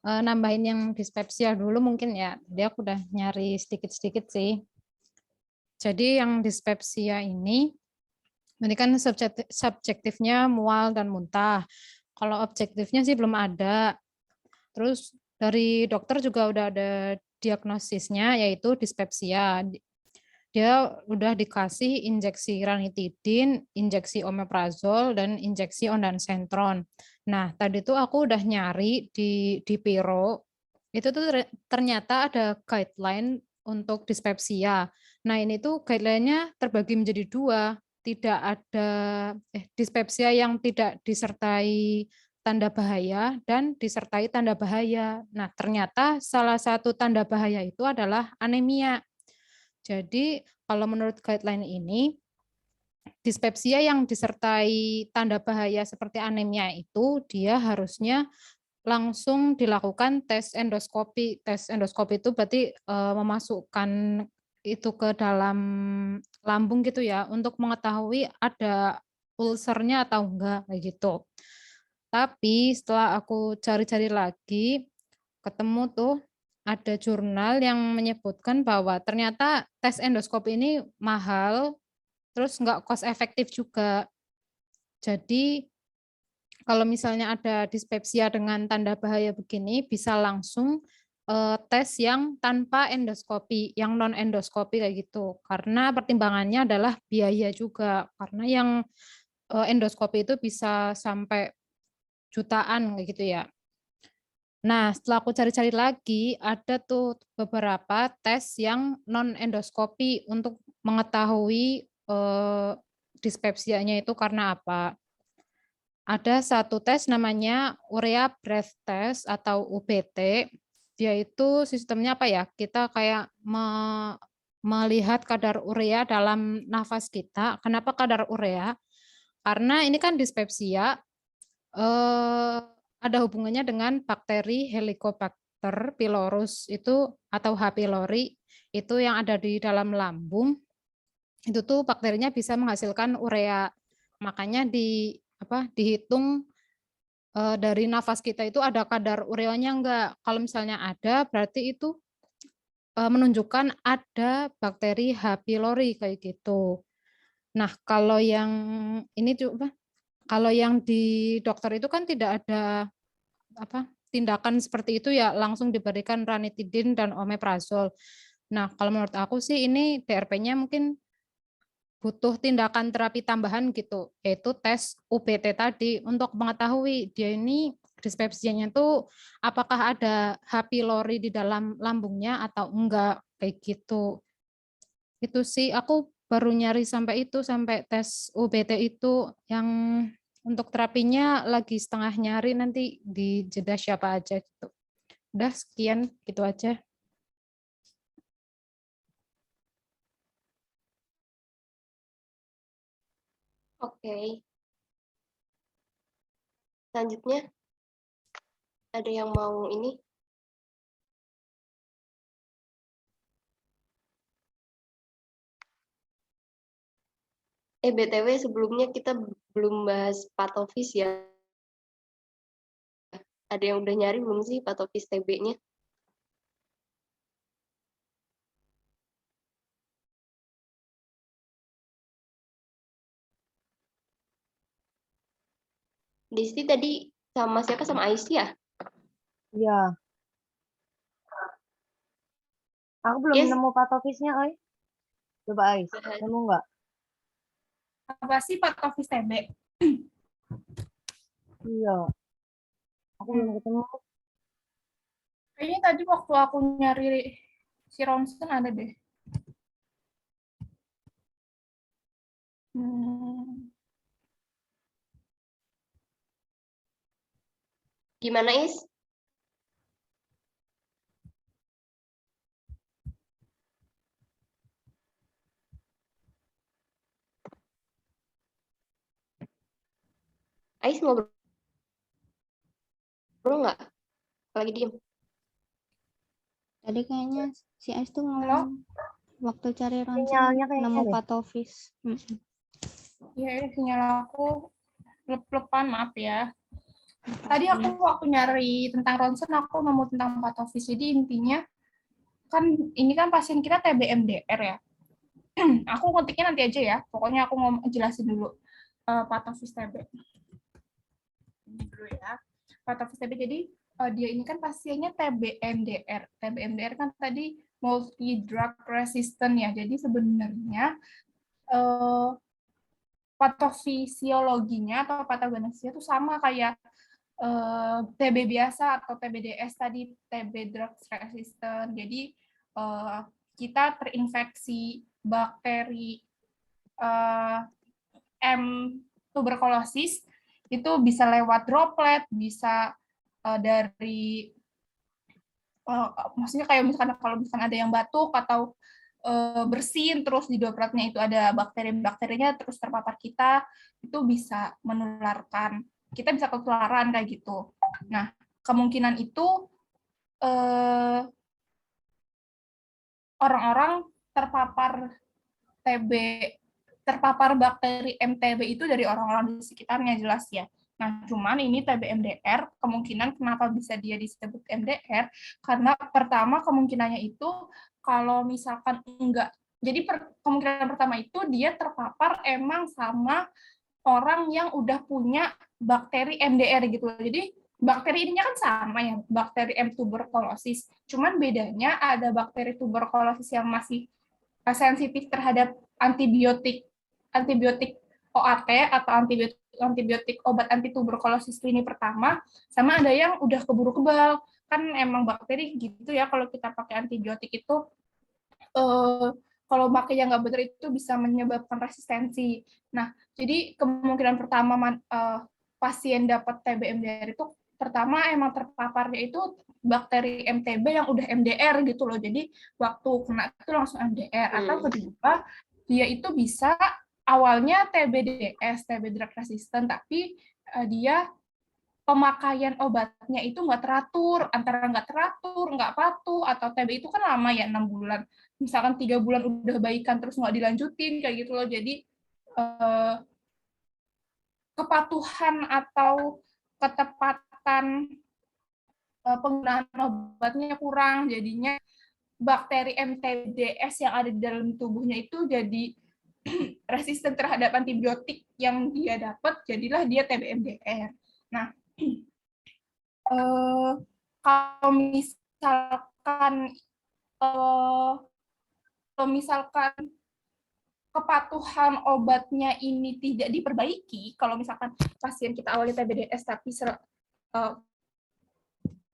nambahin yang dispepsia dulu mungkin ya. Jadi aku udah nyari sedikit-sedikit sih. Jadi yang dispepsia ini kan subjektifnya mual dan muntah. Kalau objektifnya sih belum ada. Terus dari dokter juga udah ada diagnosisnya yaitu dispepsia. Dia udah dikasih injeksi ranitidin, injeksi omeprazol, dan injeksi ondansetron. Nah, tadi tuh aku udah nyari di Piro, itu tuh ternyata ada guideline untuk dispepsia. Nah, ini tuh guideline-nya terbagi menjadi dua. Tidak ada dispepsia yang tidak disertai tanda bahaya dan disertai tanda bahaya. Nah, ternyata salah satu tanda bahaya itu adalah anemia. Jadi kalau menurut guideline ini, dispepsia yang disertai tanda bahaya seperti anemia itu dia harusnya langsung dilakukan tes endoskopi. Tes endoskopi itu berarti memasukkan itu ke dalam lambung gitu ya untuk mengetahui ada ulsernya atau enggak kayak gitu. Tapi setelah aku cari-cari lagi ketemu tuh ada jurnal yang menyebutkan bahwa ternyata tes endoskopi ini mahal, terus nggak cost efektif juga. Jadi kalau misalnya ada dispepsia dengan tanda bahaya begini, bisa langsung tes yang tanpa endoskopi, yang non endoskopi kayak gitu. Karena pertimbangannya adalah biaya juga. Karena yang endoskopi itu bisa sampai jutaan kayak gitu ya. Nah, setelah aku cari-cari lagi, ada tuh beberapa tes yang non endoskopi untuk mengetahui dispepsianya itu karena apa. Ada satu tes namanya urea breath test atau UBT. Dia itu sistemnya apa ya? Kita kayak melihat kadar urea dalam nafas kita. Kenapa kadar urea? Karena ini kan dispepsia ada hubungannya dengan bakteri Helicobacter pylorus itu atau H. pylori itu yang ada di dalam lambung. Itu tuh bakterinya bisa menghasilkan urea. Makanya dihitung dari nafas kita itu ada kadar ureanya enggak. Kalau misalnya ada, berarti itu menunjukkan ada bakteri H. pylori kayak gitu. Nah, kalau yang ini kalau yang di dokter itu kan tidak ada tindakan seperti itu ya, langsung diberikan ranitidin dan omeprazol. Nah, kalau menurut aku sih ini DRP-nya mungkin butuh tindakan terapi tambahan gitu, yaitu tes UBT tadi untuk mengetahui dia ini dispepsianya itu apakah ada H. pylori di dalam lambungnya atau enggak kayak gitu. Itu sih aku baru nyari sampai tes UBT itu yang untuk terapinya lagi setengah nyari nanti di jeda siapa aja gitu. Udah sekian gitu aja. Oke. Selanjutnya, ada yang mau ini? BTW sebelumnya kita belum bahas patofis ya. Ada yang udah nyari belum sih patofis TB-nya? Desti tadi sama siapa? Sama Ais ya? Iya. Aku belum Yes. nemu patofisnya, Oi. Coba Ais, nemu nggak? Apa sih patofis TB? Iya. Aku belum ketemu. Kayaknya tadi waktu aku nyari si ronsen ada deh. Gimana, Is? Ais ngobrol nggak? Lagi diem. Tadi kayaknya si Ais tuh Halo? ngomong waktu cari ronsen Sinyalnya kayaknya nemu deh. patofis. Iya, sinyal aku lep-lepan, maaf ya. Tadi aku waktu nyari tentang ronsen, aku nemu tentang patofis. Jadi intinya, kan ini kan pasien kita TB-MDR ya. Aku ngetiknya nanti aja ya. Pokoknya aku jelasin dulu patofis TB. Ini dulu ya. Patofis TB, jadi dia ini kan pasiennya TB-MDR. TB-MDR kan tadi multi drug resistant ya. Jadi sebenarnya patofisiologinya atau patogenesisnya itu sama kayak TB biasa atau TBDS tadi, TB drug resistant. Jadi kita terinfeksi bakteri M. tuberculosis itu bisa lewat droplet, bisa dari maksudnya kayak misalkan kalau misalkan ada yang batuk atau bersin terus di dropletnya itu ada bakteri-bakterinya terus terpapar kita, itu bisa menularkan. Kita bisa ketularan kayak gitu. Nah, kemungkinan itu orang-orang terpapar bakteri MTB itu dari orang-orang di sekitarnya, jelas ya. Nah, cuman ini TB-MDR, kemungkinan kenapa bisa dia disebut MDR, karena pertama kemungkinannya itu kalau misalkan enggak, jadi kemungkinan pertama itu dia terpapar emang sama orang yang udah punya bakteri MDR gitu. Jadi bakteri ininya kan sama ya, bakteri M. tuberculosis. Cuman bedanya ada bakteri tuberculosis yang masih sensitif terhadap antibiotik OAT atau antibiotik obat anti tuberkulosis lini pertama, sama ada yang udah keburu kebal. Kan emang bakteri gitu ya, kalau kita pakai antibiotik itu kalau pakai yang nggak benar itu bisa menyebabkan resistensi. Nah, jadi kemungkinan pertama pasien dapat TB-MDR itu pertama emang terpaparnya itu bakteri MTB yang udah MDR gitu loh. Jadi waktu kena itu langsung MDR. Atau kedua, dia itu bisa awalnya TBDS, TB drug resistant, tapi dia pemakaian obatnya itu nggak teratur, antara nggak teratur, nggak patuh, atau TB itu kan lama ya, 6 bulan. Misalkan 3 bulan udah baikan terus nggak dilanjutin, kayak gitu loh. Jadi kepatuhan atau ketepatan penggunaan obatnya kurang, jadinya bakteri MTBS yang ada di dalam tubuhnya itu jadi resisten terhadap antibiotik yang dia dapat, jadilah dia TB-MDR. Nah, kalau misalkan kepatuhan obatnya ini tidak diperbaiki, kalau misalkan pasien kita awalnya TBDS tapi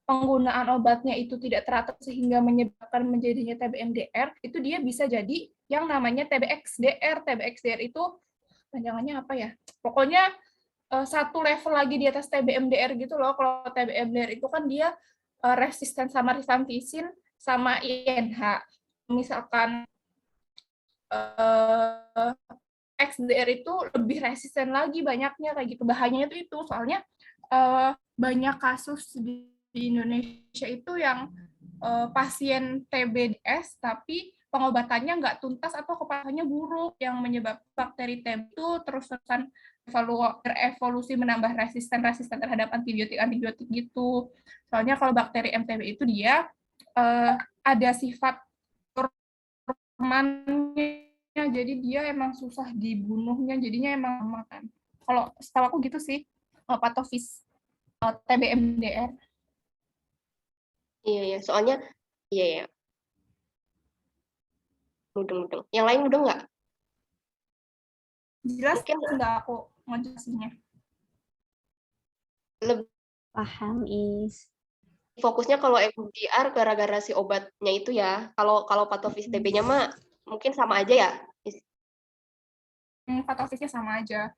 penggunaan obatnya itu tidak teratur sehingga menyebabkan menjadinya TB-MDR, itu dia bisa jadi yang namanya TB-XDR. TB-XDR itu panjangannya apa ya? Pokoknya satu level lagi di atas TB-MDR gitu loh. Kalau TB-MDR itu kan dia resisten sama rifampicin sama INH. Misalkan XDR itu lebih resisten lagi banyaknya kayak gitu. Bahayanya itu soalnya banyak kasus di Indonesia itu yang pasien TBDS tapi pengobatannya nggak tuntas atau kepatuhannya buruk yang menyebabkan bakteri TB itu terus-terusan berevolusi menambah resisten terhadap antibiotik gitu. Soalnya kalau bakteri MTB itu dia ada sifat permanennya, jadi dia emang susah dibunuhnya, jadinya emang makan. Kalau setahu aku gitu sih, patofis TB-MDR. Iya, soalnya iya. Mudeng. Yang lain mudeng nggak? Jelas Mungkin nggak aku ngejelasinnya? Lebih Paham, Is. fokusnya kalau MDR gara-gara si obatnya itu ya. Kalau patofis TB-nya mah mungkin sama aja ya. Patofisnya sama aja.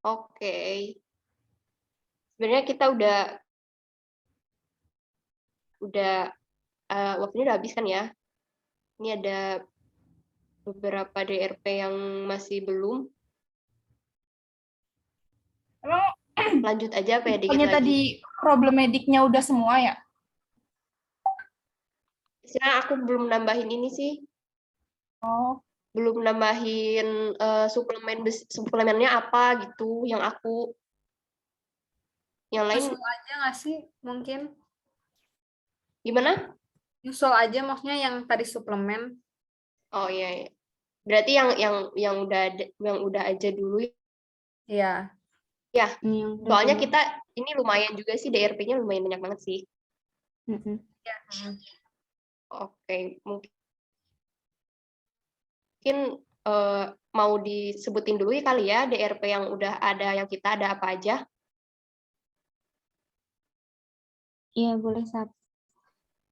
Oke. Sebenarnya kita udah waktunya udah habis kan ya. Ini ada beberapa DRP yang masih belum. Emang lanjut aja apa ya dikit pokoknya lagi? tadi problem mediknya udah semua ya? Sebenarnya aku belum nambahin ini sih. Oh. Belum nambahin suplemennya apa gitu yang aku. Yang lain Nyusul aja nggak sih mungkin? Gimana? Nyusul aja maksudnya yang tadi suplemen. Oh iya. Berarti yang udah aja dulu. Iya. Ya. Soalnya kita ini lumayan juga sih, DRP-nya lumayan banyak banget sih. Ya. Oke, mungkin mau disebutin dulu kali ya DRP yang udah ada, yang kita ada apa aja. Iya, boleh, Sab.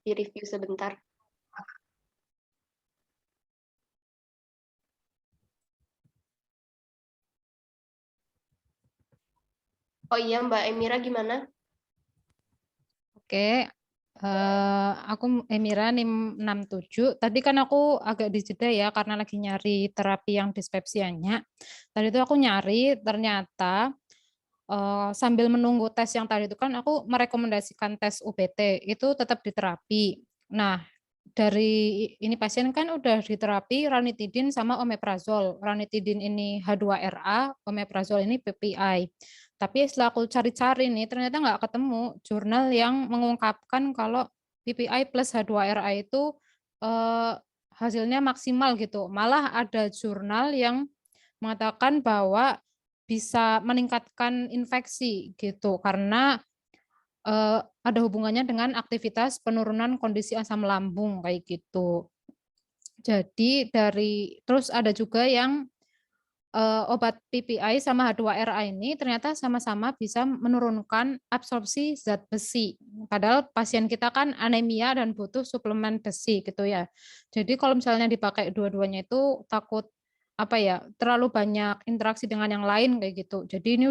Di review sebentar. Oh iya, Mbak Emira gimana? Oke, aku Emira NIM 67. Tadi kan aku agak dijeda ya karena lagi nyari terapi yang dispepsianya. Tadi itu aku nyari, ternyata sambil menunggu tes yang tadi itu kan aku merekomendasikan tes UBT itu tetap diterapi. Nah, dari ini pasien kan udah diterapi ranitidin sama omeprazol. Ranitidin ini H2RA, omeprazol ini PPI. Tapi setelah aku cari-cari nih, ternyata nggak ketemu jurnal yang mengungkapkan kalau PPI plus H2RA itu hasilnya maksimal gitu. Malah ada jurnal yang mengatakan bahwa bisa meningkatkan infeksi gitu karena ada hubungannya dengan aktivitas penurunan kondisi asam lambung kayak gitu. Jadi terus ada juga yang obat PPI sama H2RA ini ternyata sama-sama bisa menurunkan absorpsi zat besi. Padahal pasien kita kan anemia dan butuh suplemen besi gitu ya. Jadi kalau misalnya dipakai dua-duanya itu takut apa ya, terlalu banyak interaksi dengan yang lain kayak gitu. Jadi ini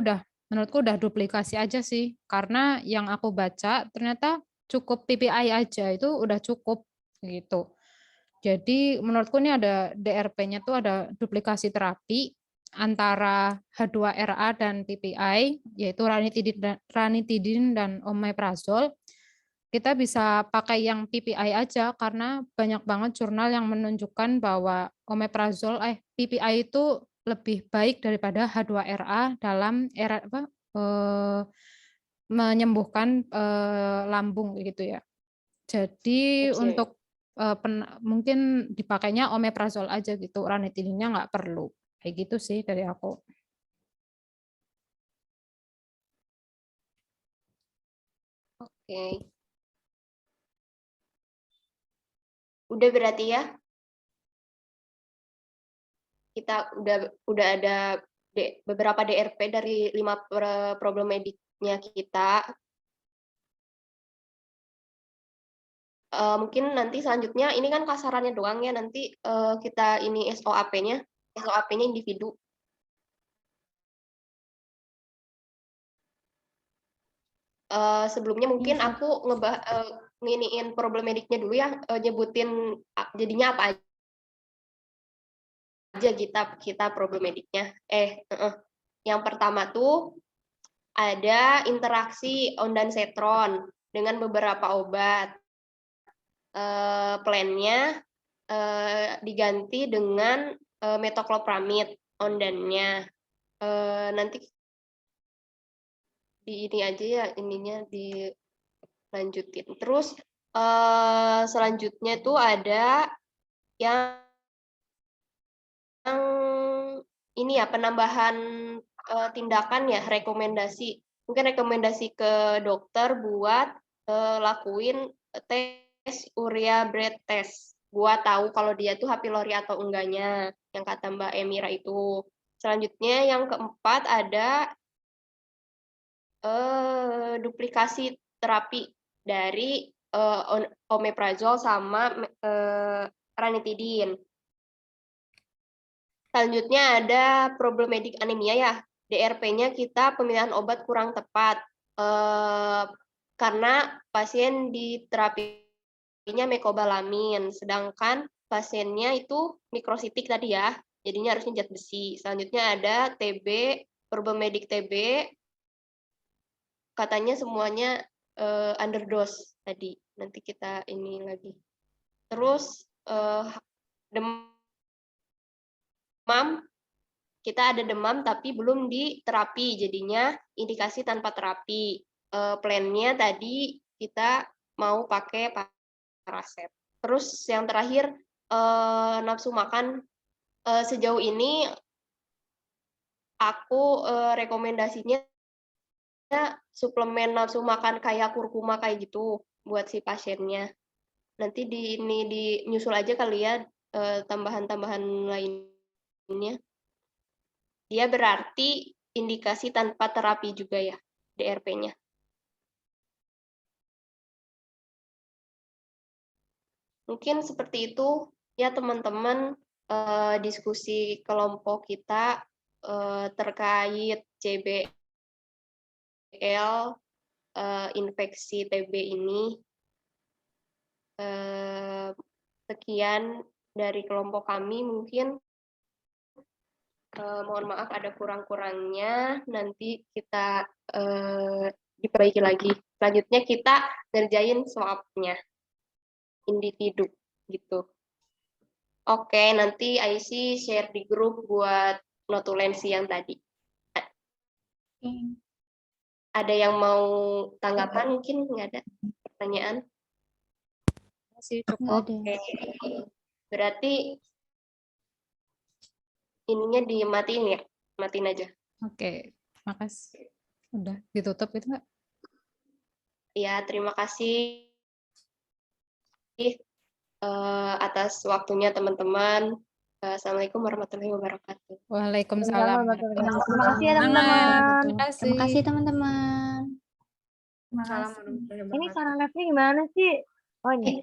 menurutku udah duplikasi aja sih. Karena yang aku baca ternyata cukup PPI aja itu udah cukup gitu. Jadi menurutku ini ada DRP-nya tuh ada duplikasi terapi antara H2RA dan PPI, yaitu ranitidin dan omeprazol. Kita bisa pakai yang PPI aja karena banyak banget jurnal yang menunjukkan bahwa PPI itu lebih baik daripada H2RA dalam menyembuhkan lambung gitu ya. Jadi untuk mungkin dipakainya omeprazol aja gitu, ranitidinnya nggak perlu. Kayak gitu sih dari aku. Oke. Udah berarti ya? Kita udah ada beberapa DRP dari 5 problem mediknya kita. Mungkin nanti selanjutnya ini kan kasarannya doang ya, nanti kita ini SOAP-nya individu. Sebelumnya mungkin aku nginiin problem mediknya dulu ya, nyebutin jadinya apa aja kita problem mediknya. Yang pertama tuh ada interaksi ondansetron dengan beberapa obat. Plannya diganti dengan metoclopramid ondannya. Nanti di ini aja ya, ininya dilanjutin. Terus selanjutnya tuh ada yang ini ya, penambahan tindakan ya, rekomendasi. Mungkin rekomendasi ke dokter buat lakuin tes urea breath test buat tahu kalau dia tuh H. pylori atau enggaknya, yang kata Mbak Emira itu. Selanjutnya yang keempat ada duplikasi terapi dari omeprazol sama ranitidin. Selanjutnya ada problematik anemia ya. DRP-nya kita pemilihan obat kurang tepat karena pasien di terapinya mecobalamin, sedangkan pasiennya itu mikrositik tadi ya, jadinya harusnya zat besi. Selanjutnya ada TB, problematik TB, katanya semuanya underdose tadi. Nanti kita ini lagi. Terus demam, kita ada demam tapi belum diterapi, jadinya indikasi tanpa terapi. Plan-nya tadi kita mau pakai Paracet. Terus yang terakhir nafsu makan, sejauh ini aku rekomendasinya suplemen nafsu makan kayak kurkuma kayak gitu buat si pasiennya. Nanti nyusul aja kali ya tambahan-tambahan lainnya. Dia berarti indikasi tanpa terapi juga ya, DRP-nya. Mungkin seperti itu ya teman-teman, diskusi kelompok kita terkait CBL infeksi TB ini. Sekian dari kelompok kami, mungkin mohon maaf ada kurang-kurangnya, nanti kita diperbaiki lagi. Selanjutnya kita ngerjain swab-nya individu gitu. Oke, nanti IC share di grup buat notulensi yang tadi. Ada yang mau tanggapan? Mungkin nggak ada pertanyaan? Oke, berarti ininya dimatiin ya, matiin aja. Oke, makasih. Udah ditutup itu Mbak? Ya, terima kasih atas waktunya teman-teman. Assalamualaikum warahmatullahi wabarakatuh. Waalaikumsalam. Terima kasih ya teman-teman. Terima Terima kasih. kasih teman-teman. Terima Salam kasih. warahmatullahi Ini wabarakatuh. cara live-nya gimana sih? Oh ini.